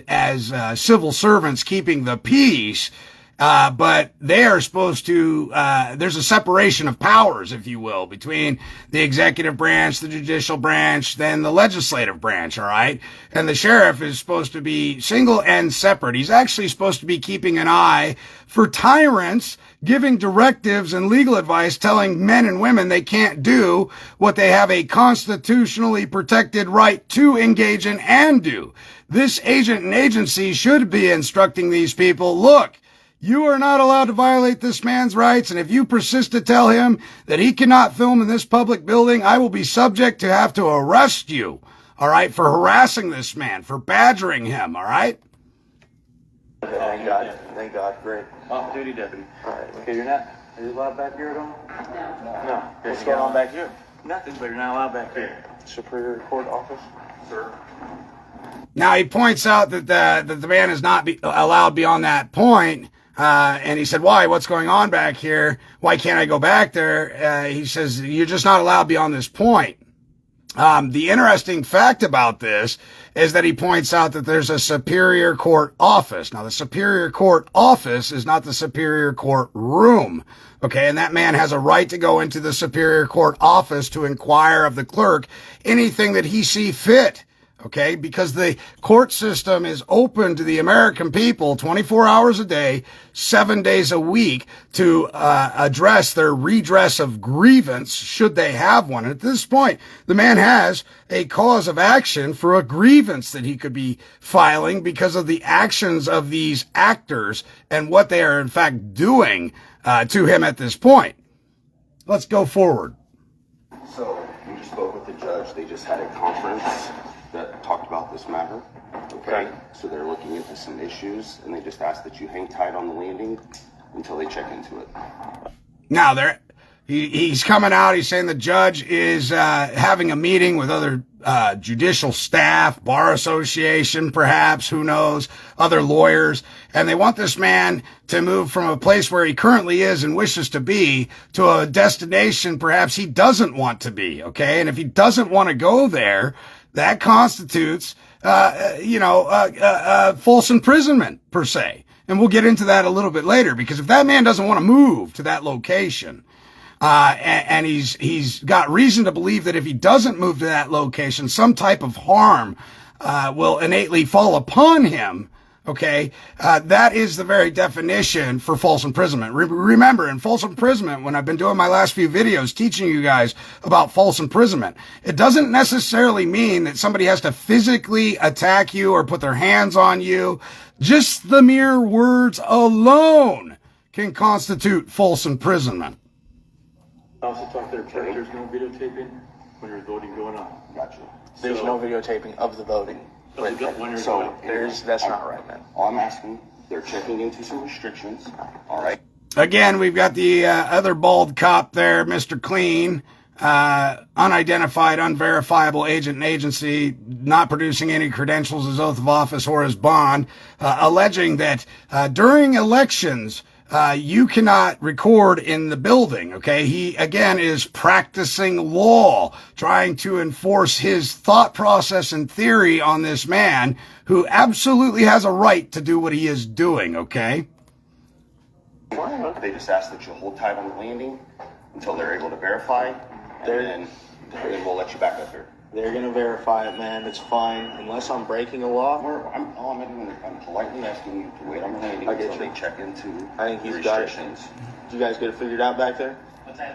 as civil servants keeping the peace, but they are supposed to, there's a separation of powers, if you will, between the executive branch, the judicial branch, then the legislative branch, all right? And the sheriff is supposed to be single and separate. He's actually supposed to be keeping an eye for tyrants giving directives and legal advice telling men and women they can't do what they have a constitutionally protected right to engage in and do. This agent and agency should be instructing these people, look, you are not allowed to violate this man's rights, and if you persist to tell him that he cannot film in this public building, I will be subject to have to arrest you, all right, for harassing this man, for badgering him, all right? Thank God. Thank God. Great. Off-duty deputy. All right. Okay, you're not, are you allowed back here at all? No. What's going on back here? Nothing, but you're not allowed back here. Superior Court office? Sir. Now, he points out that the man is not allowed beyond that point. And he said, why? What's going on back here? Why can't I go back there? He says, you're just not allowed beyond this point. The interesting fact about this is that he points out that there's a superior court office. Now, the superior court office is not the superior court room. Okay. And that man has a right to go into the superior court office to inquire of the clerk anything that he see fit. Okay, because the court system is open to the American people 24 hours a day, 7 days a week to address their redress of grievance should they have one. And at this point, the man has a cause of action for a grievance that he could be filing because of the actions of these actors and what they are in fact doing to him at this point. Let's go forward. So we just spoke with the judge. They just had a conference that talked about this matter. Okay. So they're looking into some issues, and they just asked that you hang tight on the landing until they check into it. Now, he's coming out. He's saying the judge is having a meeting with other judicial staff, bar association, perhaps, who knows, other lawyers, and they want this man to move from a place where he currently is and wishes to be to a destination perhaps he doesn't want to be. Okay, and if he doesn't want to go there, that constitutes, false imprisonment per se. And we'll get into that a little bit later, because if that man doesn't want to move to that location, and he's got reason to believe that if he doesn't move to that location, some type of harm, will innately fall upon him. Okay, that is the very definition for false imprisonment. Remember, in false imprisonment, when I've been doing my last few videos teaching you guys about false imprisonment, it doesn't necessarily mean that somebody has to physically attack you or put their hands on you. Just the mere words alone can constitute false imprisonment. Also talk to their clerk, there's no videotaping when there's voting going on. Gotcha. There's no videotaping of the voting. That's not right, man. All I'm asking, they're checking into some restrictions. All right. Again, we've got the other bald cop there, Mr. Clean, unidentified, unverifiable agent and agency, not producing any credentials, his oath of office, or his bond, alleging that during elections, you cannot record in the building, okay? He, again, is practicing law, trying to enforce his thought process and theory on this man who absolutely has a right to do what he is doing, okay? They just ask that you hold tight on the landing until they're able to verify, and then we'll let you back up here. They're gonna verify it, man. It's fine, unless I'm breaking a law. I'm politely asking you to wait on the landing until they check into restrictions. Did you guys get it figured out back there?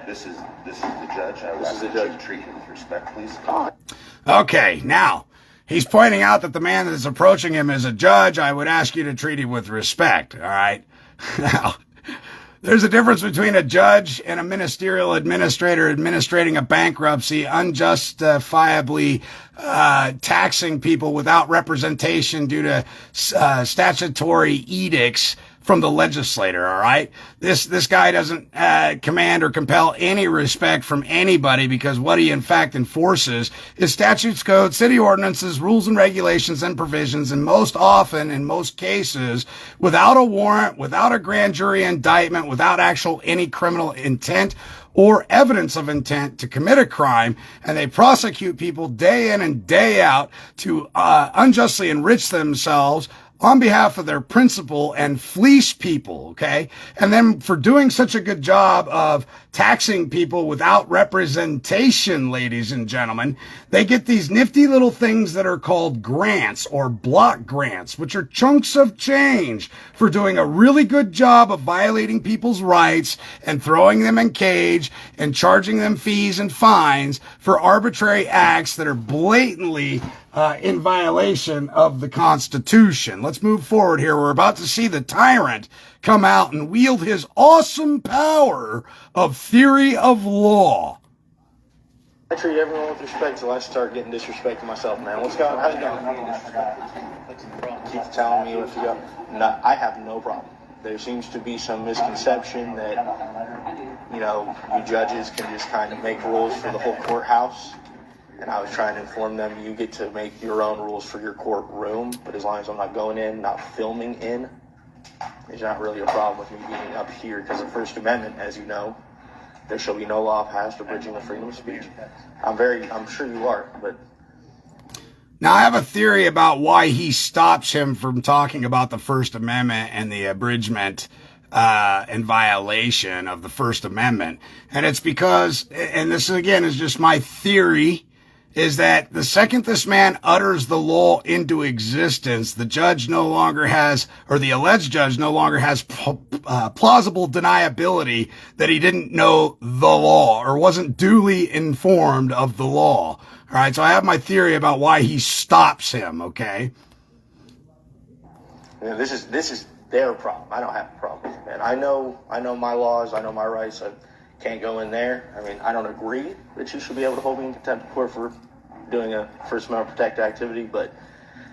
This is the judge. I would ask that you treat him with respect, please. Okay, now, he's pointing out that the man that is approaching him is a judge. I would ask you to treat him with respect, all right? Now, there's a difference between a judge and a ministerial administrator administrating a bankruptcy, unjustifiably taxing people without representation due to statutory edicts from the legislator, all right? This guy doesn't command or compel any respect from anybody, because what he in fact enforces is statutes, codes, city ordinances, rules and regulations and provisions, and most often, in most cases, without a warrant, without a grand jury indictment, without actual any criminal intent or evidence of intent to commit a crime, and they prosecute people day in and day out to unjustly enrich themselves on behalf of their principal and fleece people, okay? And then for doing such a good job of taxing people without representation, ladies and gentlemen, they get these nifty little things that are called grants or block grants, which are chunks of change for doing a really good job of violating people's rights and throwing them in cage and charging them fees and fines for arbitrary acts that are blatantly in violation of the Constitution. Let's move forward here. We're about to see the tyrant come out and wield his awesome power of theory of law. I treat everyone with respect till I start getting disrespecting myself, man. What's going on? How's it going? Keep telling me what to go. No, I have no problem. There seems to be some misconception that, you know, you judges can just kind of make rules for the whole courthouse. And I was trying to inform them, you get to make your own rules for your courtroom, but as long as I'm not going in, not filming in, there's not really a problem with me being up here, because the First Amendment, as you know, there shall be no law passed abridging the freedom of speech. I'm sure you are, but... Now, I have a theory about why he stops him from talking about the First Amendment and the abridgment in violation of the First Amendment. And it's because, and this again is just my theory, is that the second this man utters the law into existence, the judge no longer has, or the alleged judge no longer has plausible deniability that he didn't know the law or wasn't duly informed of the law. All right, so I have my theory about why he stops him, okay? You know, this is their problem. I don't have a problem, man. I know my laws. I know my rights. I can't go in there. I mean, I don't agree that you should be able to hold me in contempt of court for doing a First Amendment protected activity, but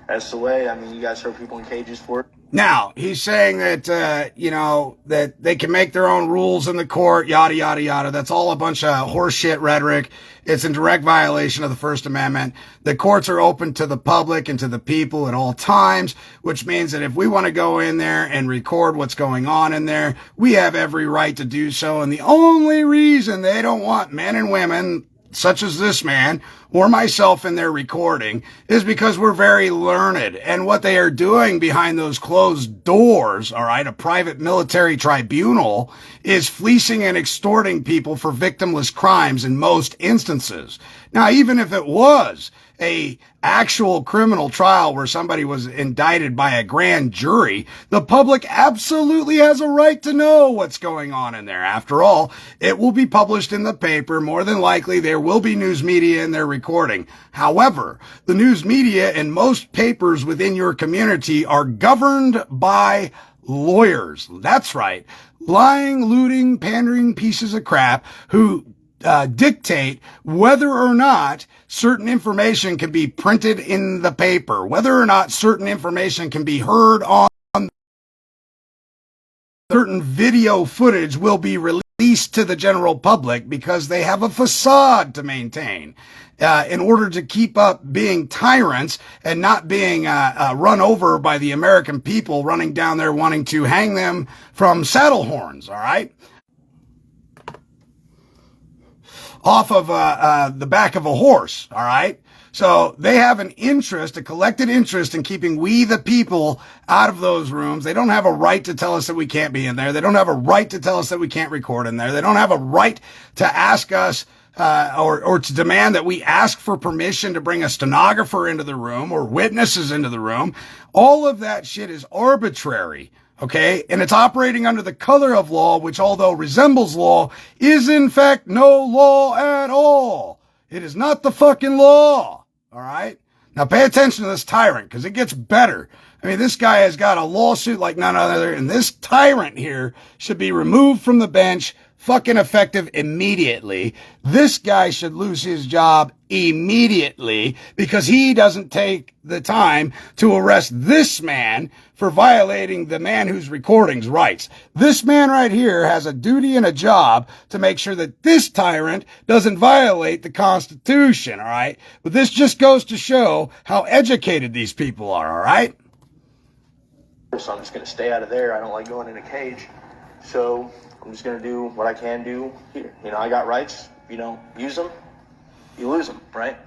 that's the way. I mean, you guys throw people in cages for it. Now, he's saying that, you know, that they can make their own rules in the court, yada, yada, yada. That's all a bunch of horseshit rhetoric. It's in direct violation of the First Amendment. The courts are open to the public and to the people at all times, which means that if we want to go in there and record what's going on in there, we have every right to do so. And the only reason they don't want men and women such as this man or myself in their recording is because we're very learned, and what they are doing behind those closed doors, all right, a private military tribunal, is fleecing and extorting people for victimless crimes in most instances. Now, even if it was a actual criminal trial where somebody was indicted by a grand jury, the public absolutely has a right to know what's going on in there. After all, it will be published in the paper. More than likely, there will be news media in their recording. However, the news media and most papers within your community are governed by lawyers. That's right. Lying, looting, pandering pieces of crap who dictate whether or not certain information can be printed in the paper, whether or not certain information can be heard on certain video footage will be released to the general public because they have a facade to maintain in order to keep up being tyrants and not being run over by the American people running down there wanting to hang them from saddle horns, all right? Off of the back of a horse, all right? So they have an interest, a collected interest in keeping we the people out of those rooms. They don't have a right to tell us that we can't be in there. They don't have a right to tell us that we can't record in there. They don't have a right to ask us or to demand that we ask for permission to bring a stenographer into the room or witnesses into the room. All of that shit is arbitrary. Okay, and it's operating under the color of law, which although resembles law, is in fact no law at all. It is not the fucking law. All right? Now pay attention to this tyrant, because it gets better. I mean, this guy has got a lawsuit like none other, and this tyrant here should be removed from the bench, fucking effective immediately. This guy should lose his job immediately because he doesn't take the time to arrest this man for violating the man who's recording's rights. This man right here has a duty and a job to make sure that this tyrant doesn't violate the Constitution, all right? But this just goes to show how educated these people are, all right? So I'm just going to stay out of there. I don't like going in a cage. So I'm just going to do what I can do here. You know, I got rights. If you don't use them, you lose them, right?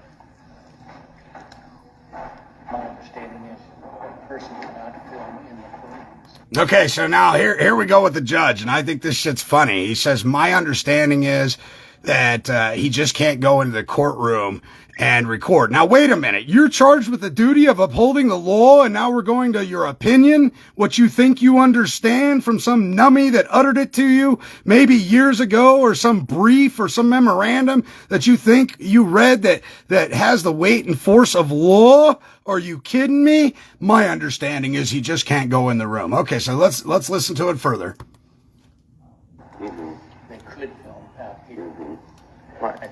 My understanding is a person cannot film in the courtrooms. Okay, so now here we go with the judge, and I think this shit's funny. He says, my understanding is that he just can't go into the courtroom and record. Now, wait a minute. You're charged with the duty of upholding the law, and now we're going to your opinion, what you think you understand from some numbie that uttered it to you maybe years ago, or some brief or some memorandum that you think you read that has the weight and force of law? Are you kidding me? My understanding is he just can't go in the room. Okay, so let's listen to it further. They could film out here. Right.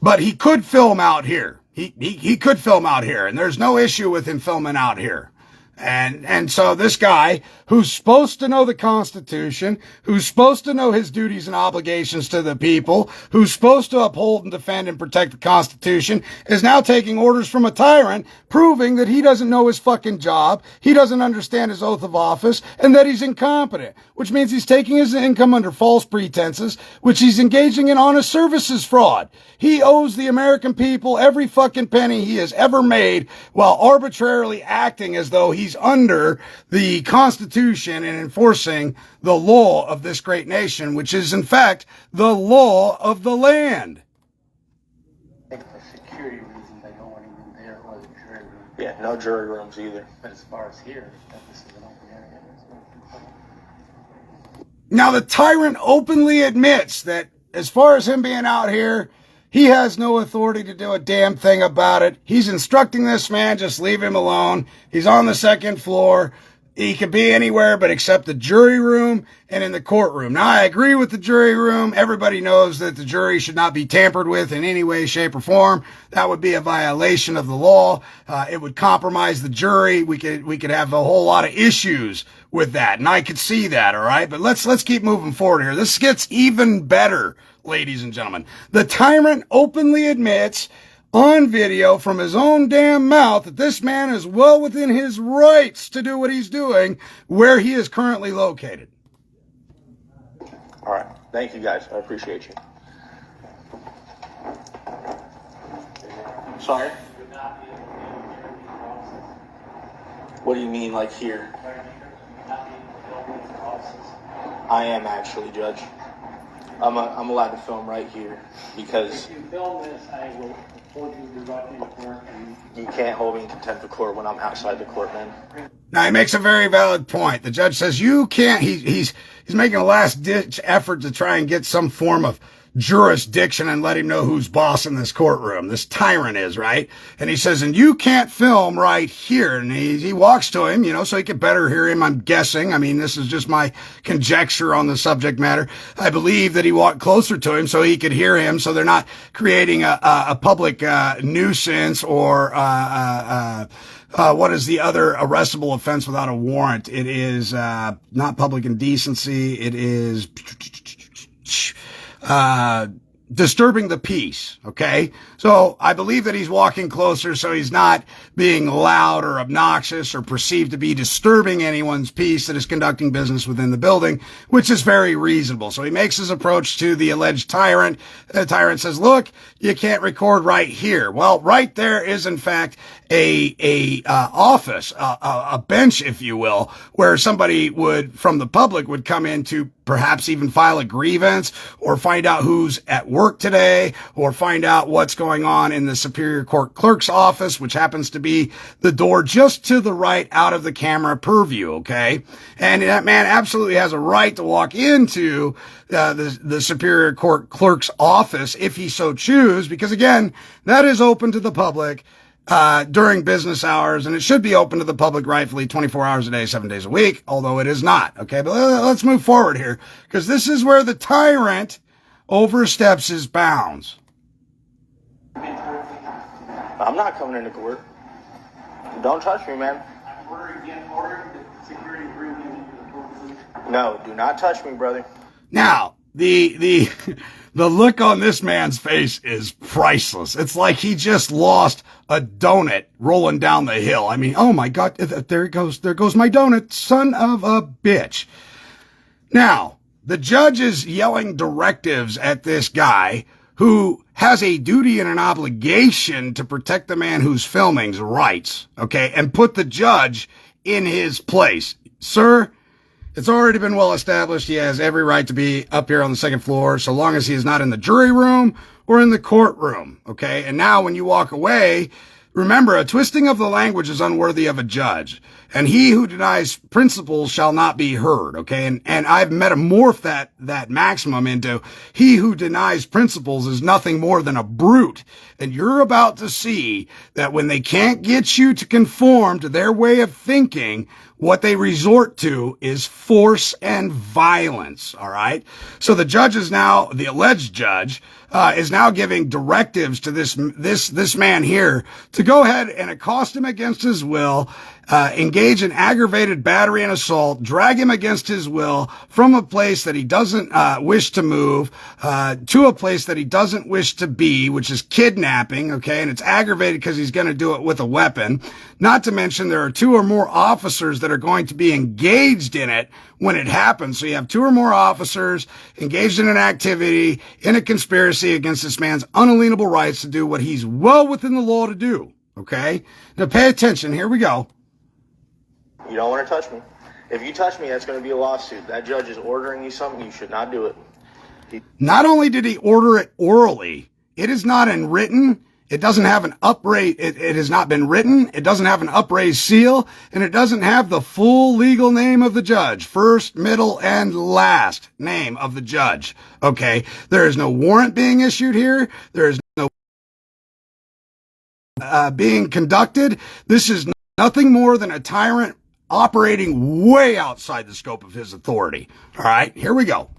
But he could film out here. He could film out here, and there's no issue with him filming out here. And so this guy, who's supposed to know the Constitution, who's supposed to know his duties and obligations to the people, who's supposed to uphold and defend and protect the Constitution, is now taking orders from a tyrant, proving that he doesn't know his fucking job, he doesn't understand his oath of office, and that he's incompetent, which means he's taking his income under false pretenses, which he's engaging in honest services fraud. He owes the American people every fucking penny he has ever made, while arbitrarily acting as though he's under the Constitution and enforcing the law of this great nation, which is in fact the law of the land. I think for security reasons, I don't want him in there or the jury room. Yeah, no jury rooms either. But as far as here, this is an open area. Now, the tyrant openly admits that as far as him being out here, he has no authority to do a damn thing about it. He's instructing this man, just leave him alone. He's on the second floor. He could be anywhere but except the jury room and in the courtroom. Now, I agree with the jury room. Everybody knows that the jury should not be tampered with in any way, shape, or form. That would be a violation of the law. It would compromise the jury. We could have a whole lot of issues with that, and I could see that, all right? But let's keep moving forward here. This gets even better, ladies and gentlemen. The tyrant openly admits on video from his own damn mouth that this man is well within his rights to do what he's doing where he is currently located. All right. Thank you, guys. I appreciate you. Sorry? What do you mean, like here? I am actually, Judge. I'm allowed to film right here because If you film this, I will hold you directly in court, and you can't hold me in contempt of court when I'm outside the court, man. Now, he makes a very valid point. The judge says you can't, he's making a last ditch effort to try and get some form of jurisdiction and let him know who's boss in this courtroom. This tyrant is, right? And he says, and you can't film right here. And he walks to him, so he could better hear him, I'm guessing. I mean, this is just my conjecture on the subject matter. I believe that he walked closer to him so he could hear him, so they're not creating a public nuisance or what is the other arrestable offense without a warrant? It is not public indecency. It is disturbing the peace. Okay. So I believe that he's walking closer so he's not being loud or obnoxious or perceived to be disturbing anyone's peace that is conducting business within the building, which is very reasonable. So he makes his approach to the alleged tyrant. The tyrant says, look, you can't record right here. Well, right there is in fact a office, a bench, if you will, where somebody from the public would come in to perhaps even file a grievance or find out who's at work today or find out what's going on in the Superior Court Clerk's office, which happens to be the door just to the right out of the camera purview, okay? And that man absolutely has a right to walk into the Superior Court Clerk's office if he so chooses, because again, that is open to the public during business hours, and it should be open to the public rightfully 24 hours a day, 7 days a week, although it is not. Okay, but let's move forward here, because this is where the tyrant oversteps his bounds. I'm not coming into court. Don't touch me, man. I'm ordering the security bring you into the courtroom. No, do not touch me, brother. Now, the look on this man's face is priceless. It's like he just lost a donut rolling down the hill. I mean, oh my God, there goes my donut, son of a bitch. Now, the judge is yelling directives at this guy who has a duty and an obligation to protect the man who's filming's rights, okay, and put the judge in his place. Sir, it's already been well established he has every right to be up here on the second floor so long as he is not in the jury room or in the courtroom, okay? And now when you walk away, remember, a twisting of the language is unworthy of a judge. And he who denies principles shall not be heard, okay? And I've metamorphed that maximum into he who denies principles is nothing more than a brute. And you're about to see that when they can't get you to conform to their way of thinking, what they resort to is force and violence, all right? So the judge is now, the alleged judge, is now giving directives to this man here to go ahead and accost him against his will, engage in aggravated battery and assault, drag him against his will from a place that he doesn't wish to move to a place that he doesn't wish to be, which is kidnapping, okay? And it's aggravated because he's going to do it with a weapon. Not to mention there are 2 or more officers that are going to be engaged in it when it happens. So you have 2 or more officers engaged in an activity, in a conspiracy against this man's unalienable rights to do what he's well within the law to do, okay? Now pay attention. Here we go. You don't want to touch me. If you touch me, that's going to be a lawsuit. That judge is ordering you something. You should not do it. Not only did he order it orally, it is not in written. It doesn't have an upraised, it has not been written. It doesn't have an upraised seal, and it doesn't have the full legal name of the judge. First, middle, and last name of the judge. Okay. There is no warrant being issued here. There is no being conducted. This is nothing more than a tyrant operating way outside the scope of his authority. All right, here we go.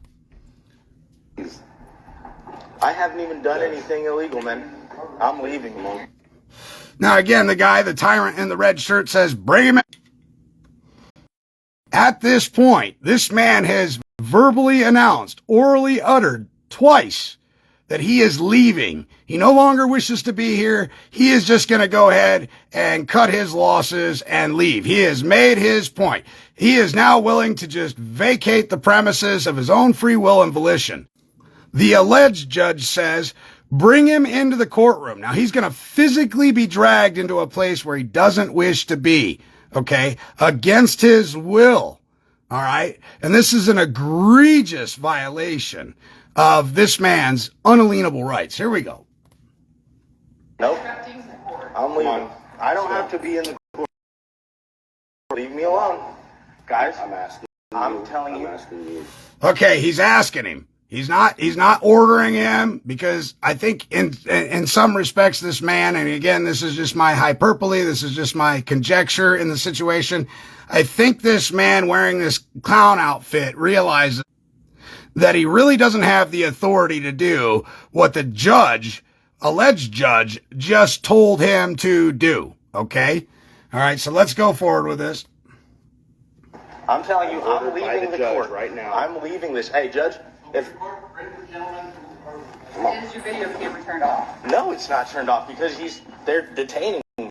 I haven't even done anything illegal, man. I'm leaving, man. Now, again, the guy, the tyrant in the red shirt says, bring him in. At this point, this man has verbally announced, orally uttered twice that he is leaving. He no longer wishes to be here. He is just going to go ahead and cut his losses and leave. He has made his point. He is now willing to just vacate the premises of his own free will and volition. The alleged judge says, bring him into the courtroom. Now, he's going to physically be dragged into a place where he doesn't wish to be, okay, against his will, all right? And this is an egregious violation of this man's unalienable rights. Here we go. Nope. I'm leaving. I don't have to be in the court. Leave me alone. Guys, I'm telling you. Okay, he's asking him. He's not ordering him, because I think in some respects this man, and again, this is just my hyperbole, this is just my conjecture in the situation, I think this man wearing this clown outfit realizes that he really doesn't have the authority to do what the judge, alleged judge, just told him to do. Okay? All right, so let's go forward with this. I'm telling you, I'm leaving the court right now. I'm leaving this. Hey, Judge, if... Is your video camera turned off? No, it's not turned off because they're detaining me.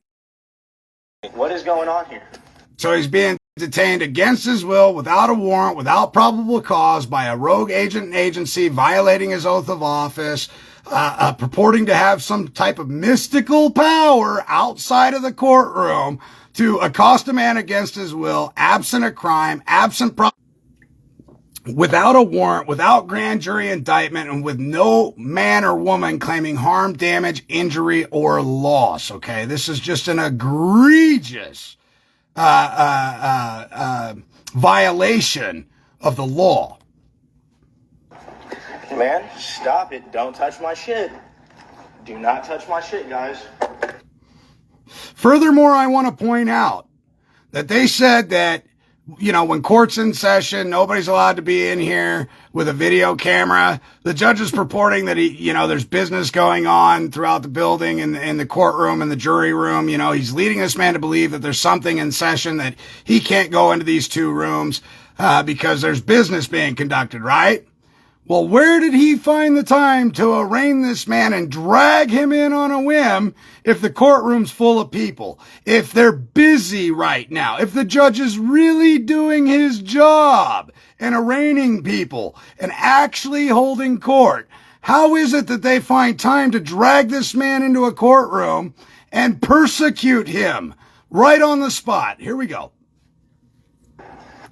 What is going on here? So he's being detained against his will, without a warrant, without probable cause, by a rogue agent and agency, violating his oath of office, purporting to have some type of mystical power outside of the courtroom to accost a man against his will, absent a crime, without a warrant, without grand jury indictment, and with no man or woman claiming harm, damage, injury, or loss. Okay, this is just an egregious violation of the law. Man, stop it. Don't touch my shit. Do not touch my shit, guys. Furthermore, I want to point out that they said that, you know, when court's in session, nobody's allowed to be in here with a video camera. The judge is purporting that there's business going on throughout the building and in the courtroom and the jury room. You know, he's leading this man to believe that there's something in session, that he can't go into these two rooms because there's business being conducted, right? Well, where did he find the time to arraign this man and drag him in on a whim if the courtroom's full of people, if they're busy right now, if the judge is really doing his job and arraigning people and actually holding court? How is it that they find time to drag this man into a courtroom and persecute him right on the spot? Here we go.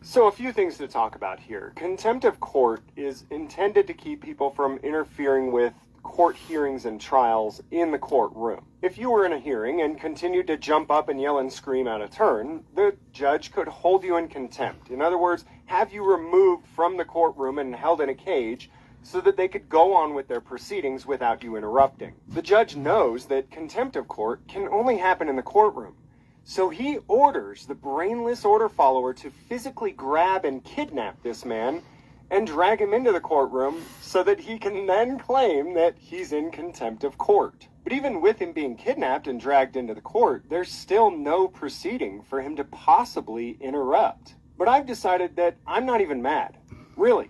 So a few things to talk about here. Contempt of court is intended to keep people from interfering with court hearings and trials in the courtroom. If you were in a hearing and continued to jump up and yell and scream out of turn, the judge could hold you in contempt. In other words, have you removed from the courtroom and held in a cage so that they could go on with their proceedings without you interrupting. The judge knows that contempt of court can only happen in the courtroom. So he orders the brainless order follower to physically grab and kidnap this man and drag him into the courtroom so that he can then claim that he's in contempt of court. But even with him being kidnapped and dragged into the court, there's still no proceeding for him to possibly interrupt. But I've decided that I'm not even mad. Really.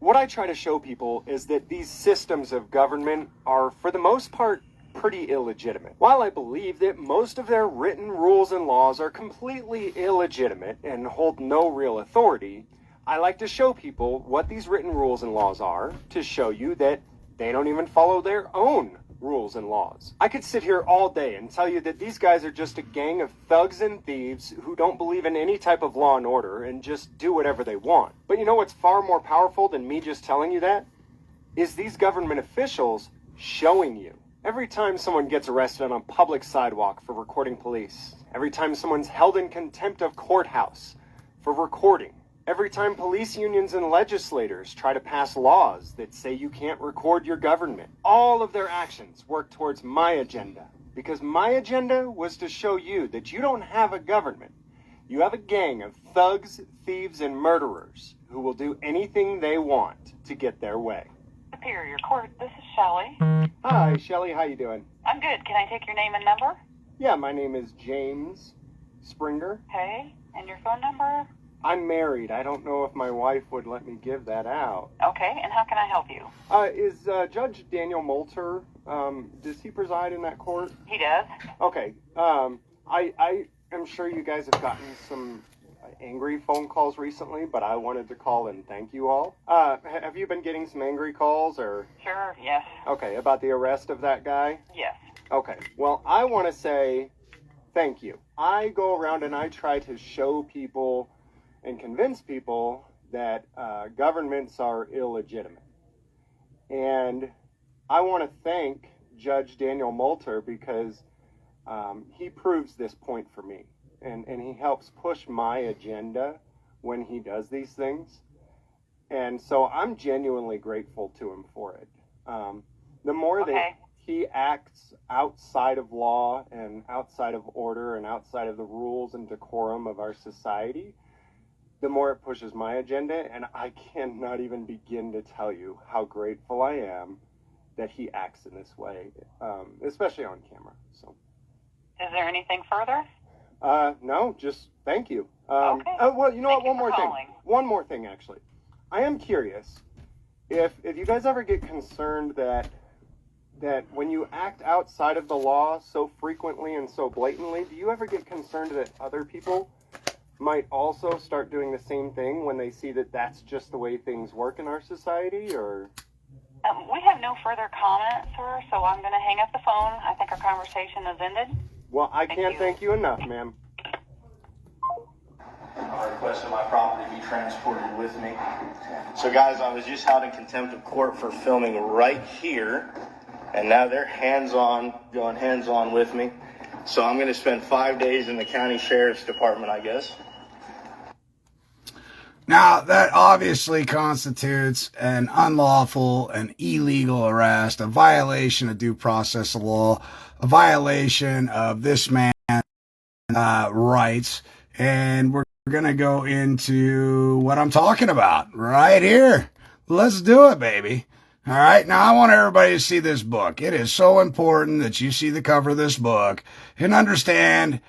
What I try to show people is that these systems of government are, for the most part, pretty illegitimate. While I believe that most of their written rules and laws are completely illegitimate and hold no real authority, I like to show people what these written rules and laws are to show you that they don't even follow their own rules and laws. I could sit here all day and tell you that these guys are just a gang of thugs and thieves who don't believe in any type of law and order and just do whatever they want. But you know what's far more powerful than me just telling you that? Is these government officials showing you. Every time someone gets arrested on a public sidewalk for recording police, every time someone's held in contempt of courthouse for recording, every time police unions and legislators try to pass laws that say you can't record your government, all of their actions work towards my agenda. Because my agenda was to show you that you don't have a government. You have a gang of thugs, thieves, and murderers who will do anything they want to get their way. Superior Court, this is Shelley. Hi, Shelley, how you doing? I'm good. Can I take your name and number? Yeah, my name is James Springer. Okay, and your phone number? I'm married. I don't know if my wife would let me give that out. Okay, and how can I help you? Is Judge Daniel Moulter, does he preside in that court? He does. Okay, I am sure you guys have gotten some angry phone calls recently, but I wanted to call and thank you all. Have you been getting some angry calls, or? Sure, yes. Okay, about the arrest of that guy? Yes. Okay, well, I want to say thank you. I go around and I try to show people and convince people that governments are illegitimate. And I want to thank Judge Daniel Moulter because he proves this point for me. And he helps push my agenda when he does these things. And so I'm genuinely grateful to him for it. The more that he acts outside of law and outside of order and outside of the rules and decorum of our society, the more it pushes my agenda. And I cannot even begin to tell you how grateful I am that he acts in this way, especially on camera. So, is there anything further? No, just thank you. Okay. Well, you know what? One more thing. Calling. One more thing, actually. I am curious if you guys ever get concerned that when you act outside of the law so frequently and so blatantly, do you ever get concerned that other people might also start doing the same thing when they see that that's just the way things work in our society, or? We have no further comment, sir, so I'm going to hang up the phone. I think our conversation has ended. Well, I can't thank you enough, ma'am. I requested my property be transported with me. So guys, I was just held in contempt of court for filming right here, and now they're going hands-on with me. So I'm going to spend 5 days in the county sheriff's department, I guess. Now, that obviously constitutes an unlawful and illegal arrest, a violation of due process of law, a violation of this man's rights, and we're going to go into what I'm talking about right here. Let's do it, baby. All right, now I want everybody to see this book. It is so important that you see the cover of this book and understand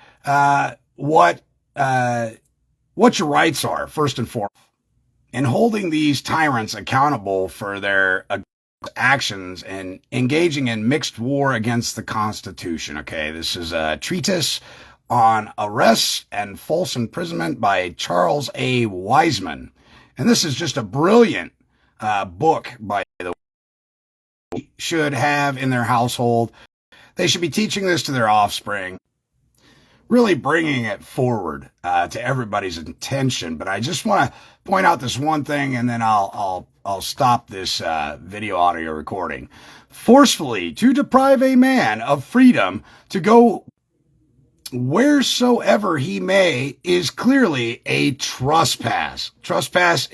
what your rights are, first and foremost, and holding these tyrants accountable for their actions and engaging in mixed war against the Constitution. Okay, this is a treatise on arrests and false imprisonment by Charles A. Wiseman. And this is just a brilliant book by should have in their household. They should be teaching this to their offspring, really bringing it forward to everybody's attention. But I just want to point out this one thing, and then I'll stop this video audio recording. Forcefully to deprive a man of freedom to go wheresoever he may is clearly a trespass. Trespass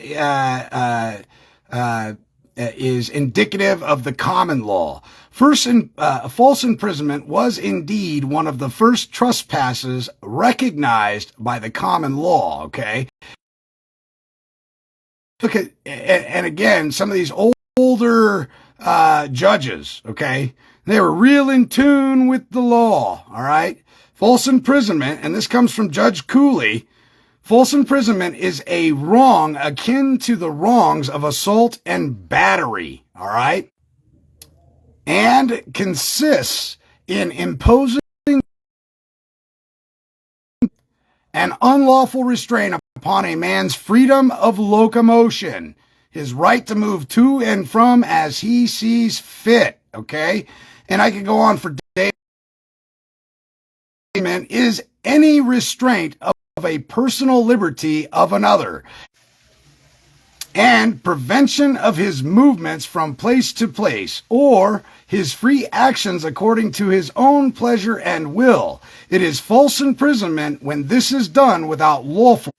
is indicative of the common law. False imprisonment was indeed one of the first trespasses recognized by the common law, okay? Look at, and again, some of these older judges, okay? They were real in tune with the law, all right? False imprisonment, and this comes from Judge Cooley, false imprisonment is a wrong akin to the wrongs of assault and battery, all right? And consists in imposing an unlawful restraint upon a man's freedom of locomotion, his right to move to and from as he sees fit, okay? And I could go on for days. Is any restraint of a personal liberty of another and prevention of his movements from place to place or his free actions according to his own pleasure and will. It is false imprisonment when this is done without lawful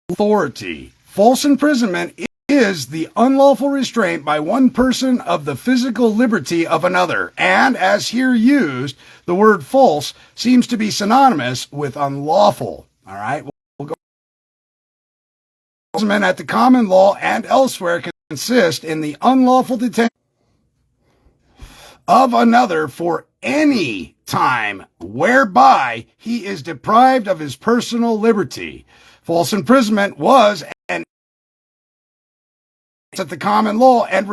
authority. False imprisonment is the unlawful restraint by one person of the physical liberty of another. And as here used, the word false seems to be synonymous with unlawful. All right, we'll go. Imprisonment at the common law and elsewhere consist in the unlawful detention of another for any time whereby he is deprived of his personal liberty. False imprisonment was an at the common law, and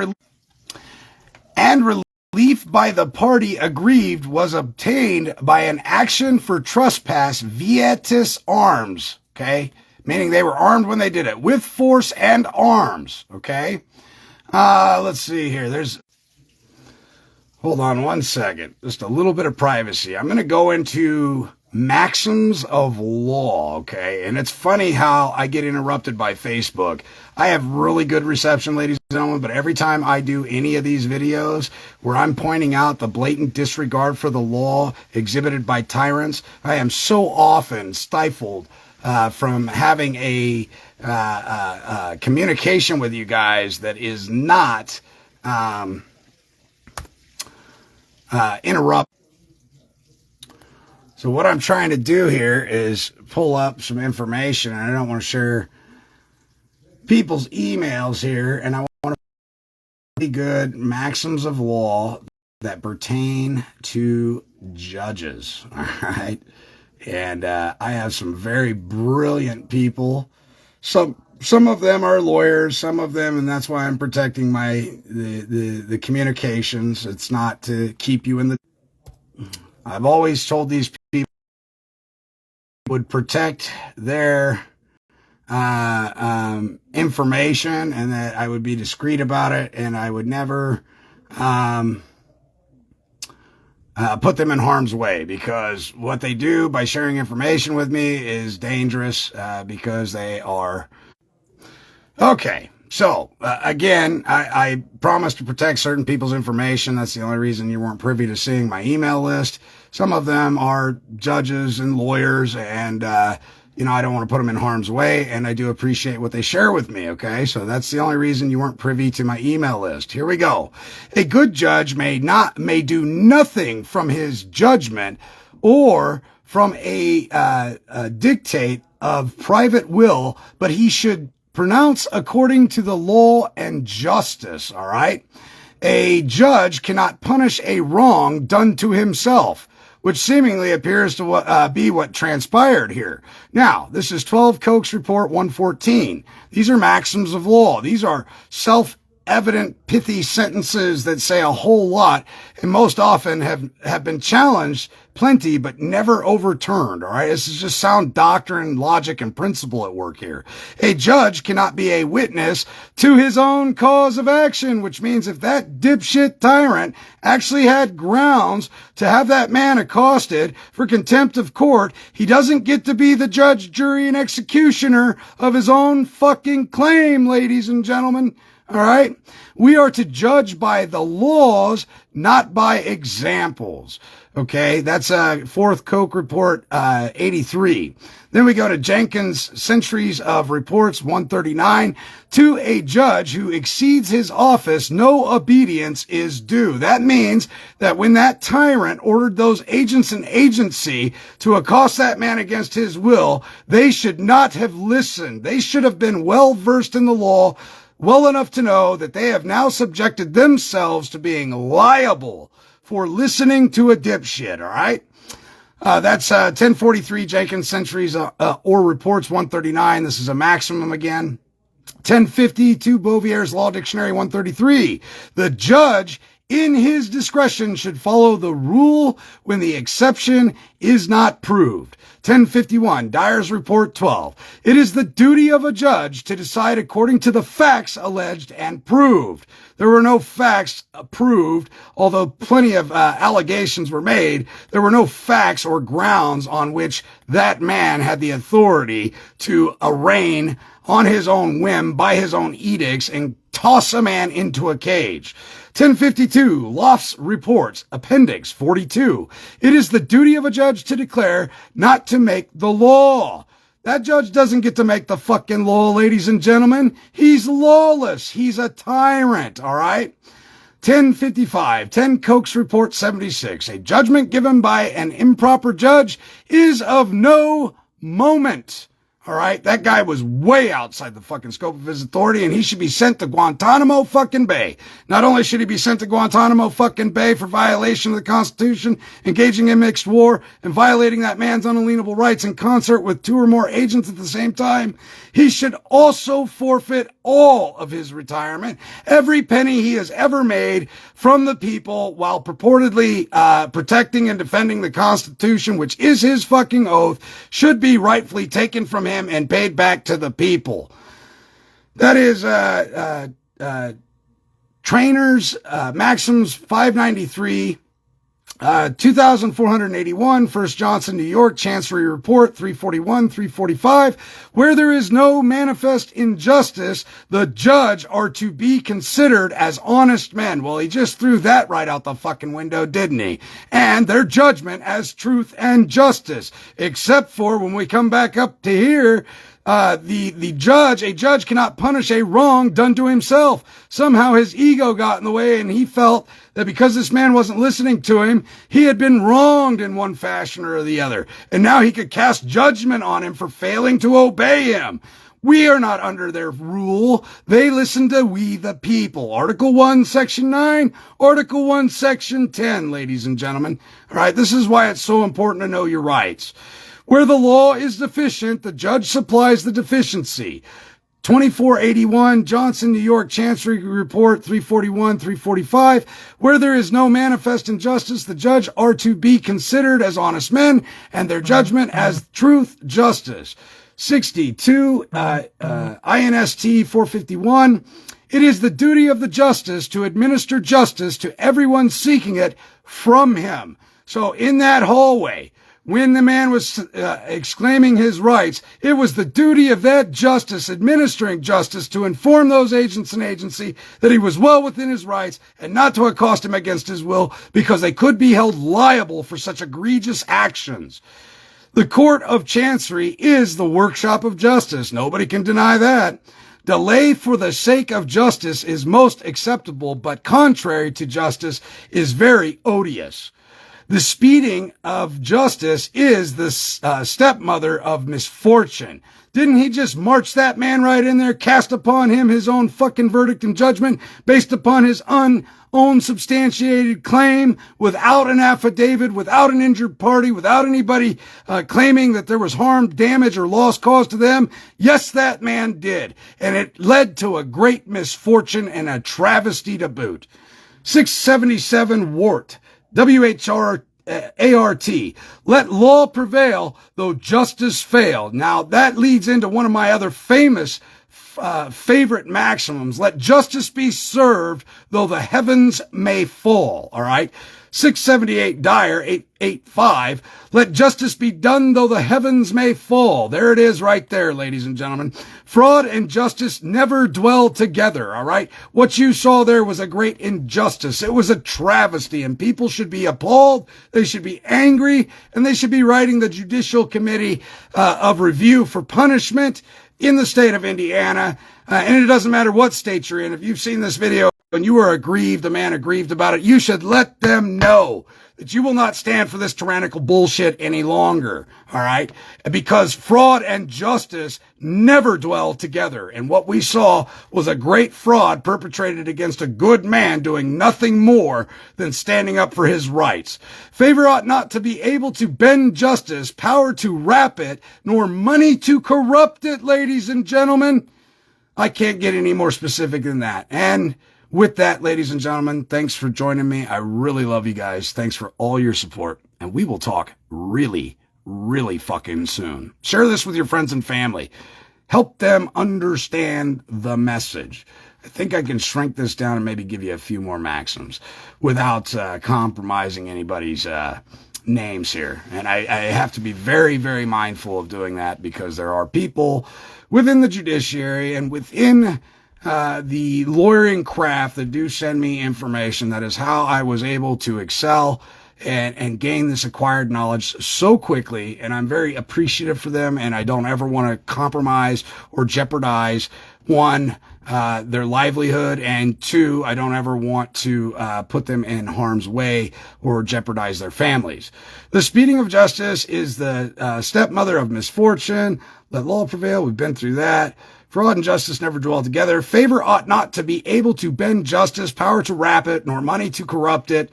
relief by the party aggrieved was obtained by an action for trespass vietis arms, okay? Meaning they were armed when they did it, with force and arms, okay? Let's see here. Hold on one second. Just a little bit of privacy. I'm going to go into Maxims of law, okay? And it's funny how I get interrupted by Facebook. I have really good reception, ladies and gentlemen, but every time I do any of these videos where I'm pointing out the blatant disregard for the law exhibited by tyrants, I am so often stifled from having a communication with you guys that is not interrupt. So what I'm trying to do here is pull up some information, and I don't want to share people's emails here, and I want to be good maxims of law that pertain to judges, all right? And I have some very brilliant people. Some of them are lawyers, some of them, and that's why I'm protecting the communications. It's not to keep you in the... I've always told these people would protect their information, and that I would be discreet about it, and I would never put them in harm's way, because what they do by sharing information with me is dangerous, because they are... Okay. So, again, I promise to protect certain people's information. That's the only reason you weren't privy to seeing my email list. Some of them are judges and lawyers, and, I don't want to put them in harm's way, and I do appreciate what they share with me, okay? So that's the only reason you weren't privy to my email list. Here we go. A good judge may do nothing from his judgment or from a dictate of private will, but he should pronounce according to the law and justice, all right? A judge cannot punish a wrong done to himself, which seemingly appears to be what transpired here. Now, this is 12 Koch's Report 114. These are maxims of law. These are self evident, pithy sentences that say a whole lot, and most often have been challenged plenty, but never overturned. All right. This is just sound doctrine, logic, and principle at work here. A judge cannot be a witness to his own cause of action, which means if that dipshit tyrant actually had grounds to have that man accosted for contempt of court, he doesn't get to be the judge, jury, and executioner of his own fucking claim, ladies and gentlemen. All right. We are to judge by the laws, not by examples. Okay. That's Fourth Koch Report 83. Then we go to Jenkins' Centuries of Reports 139. To a judge who exceeds his office, no obedience is due. That means that when that tyrant ordered those agents and agency to accost that man against his will, they should not have listened. They should have been well versed in the law, well enough to know that they have now subjected themselves to being liable for listening to a dipshit, all right? That's 1043 Jenkins Centuries or Reports 139. This is a maximum again. 1052 Bovier's Law Dictionary 133. The judge in his discretion should follow the rule when the exception is not proved. 1051, Dyer's Report 12. It is the duty of a judge to decide according to the facts alleged and proved. There were no facts proved, although plenty of allegations were made. There were no facts or grounds on which that man had the authority to arraign on his own whim, by his own edicts, and toss a man into a cage. 1052, Loft's Reports, Appendix 42. It is the duty of a judge to declare, not to make the law. That judge doesn't get to make the fucking law, ladies and gentlemen. He's lawless. He's a tyrant, all right? 1055, 10 Koch's Report 76. A judgment given by an improper judge is of no moment. All right, that guy was way outside the fucking scope of his authority, and he should be sent to Guantanamo fucking Bay. Not only should he be sent to Guantanamo fucking Bay for violation of the Constitution, engaging in mixed war, and violating that man's unalienable rights in concert with 2 or more agents at the same time, he should also forfeit all of his retirement, every penny he has ever made from the people, while purportedly protecting and defending the Constitution, which is his fucking oath, should be rightfully taken from him and paid back to the people. That is Trainers, Maxims 593, 2481, First Johnson, New York, Chancery Report 341, 345. Where there is no manifest injustice, the judge are to be considered as honest men. Well, he just threw that right out the fucking window, didn't he? And their judgment as truth and justice, except for when we come back up to here, a judge cannot punish a wrong done to himself. Somehow his ego got in the way, and he felt that because this man wasn't listening to him, he had been wronged in one fashion or the other. And now he could cast judgment on him for failing to obey him. We are not under their rule. They listen to we the people. Article 1, Section 9, Article 1, Section 10, ladies and gentlemen. All right, this is why it's so important to know your rights. Where the law is deficient, the judge supplies the deficiency. 2481, Johnson, New York, Chancery Report 341, 345. Where there is no manifest injustice, the judge are to be considered as honest men, and their judgment as truth, justice. 62, INST 451. It is the duty of the justice to administer justice to everyone seeking it from him. So in that hallway, when the man was exclaiming his rights, it was the duty of that justice, administering justice, to inform those agents and agency that he was well within his rights and not to accost him against his will, because they could be held liable for such egregious actions. The Court of Chancery is the workshop of justice. Nobody can deny that. Delay for the sake of justice is most acceptable, but contrary to justice is very odious. The speeding of justice is the stepmother of misfortune. Didn't he just march that man right in there, cast upon him his own fucking verdict and judgment based upon his own substantiated claim, without an affidavit, without an injured party, without anybody claiming that there was harm, damage, or loss caused to them? Yes, that man did. And it led to a great misfortune and a travesty to boot. 677 Wart, WHR ART. Let law prevail, though justice fail. Now, that leads into one of my other famous favorite maxims. Let justice be served, though the heavens may fall. All right. 678 Dyer, 885. Let justice be done, though the heavens may fall. There it is right there, ladies and gentlemen. Fraud and justice never dwell together. All right. What you saw there was a great injustice. It was a travesty, and people should be appalled. They should be angry, and they should be writing the Judicial Committee of Review for punishment in the state of Indiana. And it doesn't matter what state you're in. If you've seen this video and you are aggrieved, a man aggrieved about it, you should let them know that you will not stand for this tyrannical bullshit any longer. All right. Because fraud and justice never dwell together. And what we saw was a great fraud perpetrated against a good man doing nothing more than standing up for his rights. Favor ought not to be able to bend justice, power to wrap it, nor money to corrupt it, ladies and gentlemen. I can't get any more specific than that. And with that, ladies and gentlemen, thanks for joining me. I really love you guys. Thanks for all your support. And we will talk really, really fucking soon. Share this with your friends and family. Help them understand the message. I think I can shrink this down and maybe give you a few more maxims without compromising anybody's names here. And I have to be very, very mindful of doing that, because there are people within the judiciary and within the lawyering craft that do send me information. That is how I was able to excel and gain this acquired knowledge so quickly. And I'm very appreciative for them. And I don't ever want to compromise or jeopardize, one, their livelihood, and two, I don't ever want to put them in harm's way or jeopardize their families. The speeding of justice is the stepmother of misfortune. Let law prevail. We've been through that. Fraud and justice never dwell together. Favor ought not to be able to bend justice, power to wrap it, nor money to corrupt it.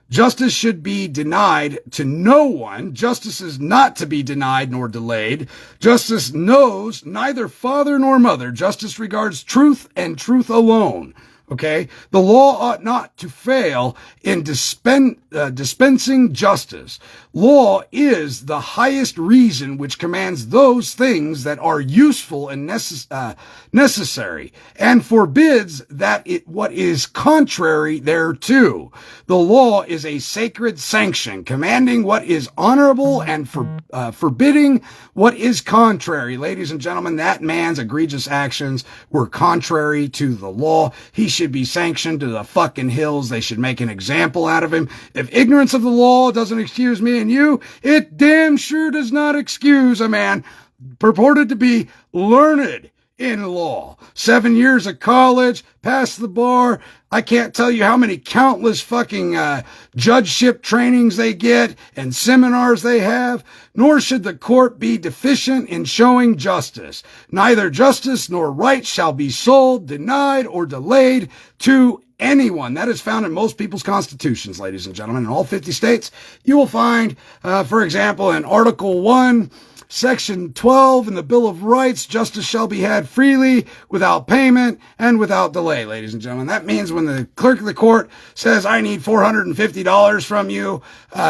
Justice should be denied to no one. Justice is not to be denied nor delayed. Justice knows neither father nor mother. Justice regards truth and truth alone. Okay? The law ought not to fail in dispensing justice. Law is the highest reason which commands those things that are useful and necessary, and forbids what is contrary thereto. The law is a sacred sanction, commanding what is honorable and forbidding what is contrary. Ladies and gentlemen, that man's egregious actions were contrary to the law. He should be sanctioned to the fucking hills. They should make an example out of him. If ignorance of the law doesn't excuse me and you, it damn sure does not excuse a man purported to be learned in law. 7 years of college, passed the bar. I can't tell you how many countless fucking judgeship trainings they get and seminars they have. Nor should the court be deficient in showing justice. Neither justice nor right shall be sold, denied, or delayed to anyone. That is found in most people's constitutions, ladies and gentlemen. In all 50 states, you will find, for example, in Article 1, Section 12 in the Bill of Rights, justice shall be had freely, without payment, and without delay, ladies and gentlemen. That means when the clerk of the court says, I need $450 from you,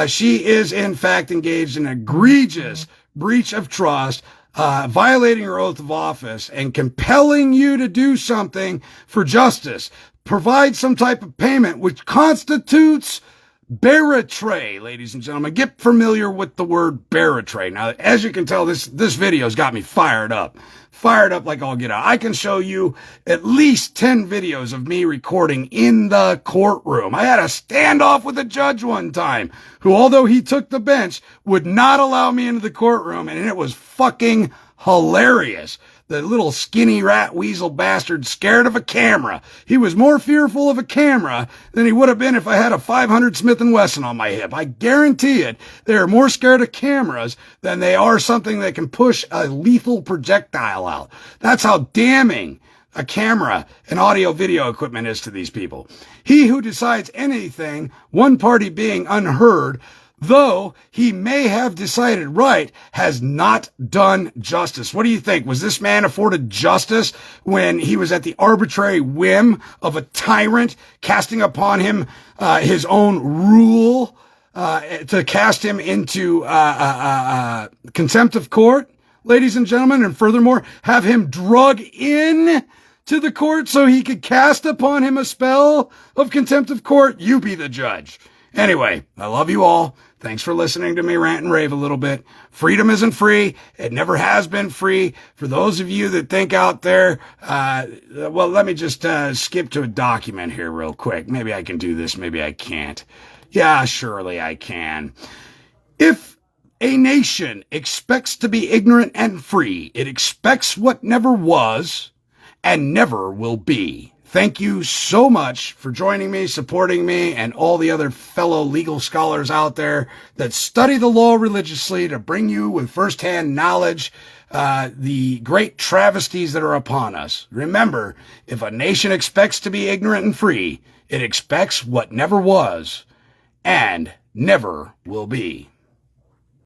she is in fact engaged in egregious breach of trust, violating her oath of office, and compelling you to do something for justice. Provide some type of payment, which constitutes baratray, ladies and gentlemen. Get familiar with the word baratray. Now, as you can tell, this video's got me fired up like all get out. I can show you at least 10 videos of me recording in the courtroom. I had a standoff with a judge one time who, although he took the bench, would not allow me into the courtroom, and it was fucking hilarious. The little skinny rat weasel bastard scared of a camera. He was more fearful of a camera than he would have been if I had a 500 Smith & Wesson on my hip. I guarantee it. They are more scared of cameras than they are something that can push a lethal projectile out. That's how damning a camera and audio video equipment is to these people. He who decides anything, one party being unheard, though he may have decided right, has not done justice. What do you think? Was this man afforded justice when he was at the arbitrary whim of a tyrant casting upon him his own rule to cast him into contempt of court, ladies and gentlemen, and furthermore, have him drug in to the court so he could cast upon him a spell of contempt of court? You be the judge. Anyway, I love you all. Thanks for listening to me rant and rave a little bit. Freedom isn't free. It never has been free. For those of you that think out there, well, let me just skip to a document here real quick. Maybe I can do this. Maybe I can't. Yeah, surely I can. If a nation expects to be ignorant and free, it expects what never was and never will be. Thank you so much for joining me, supporting me, and all the other fellow legal scholars out there that study the law religiously to bring you with firsthand knowledge the great travesties that are upon us. Remember, if a nation expects to be ignorant and free, it expects what never was and never will be.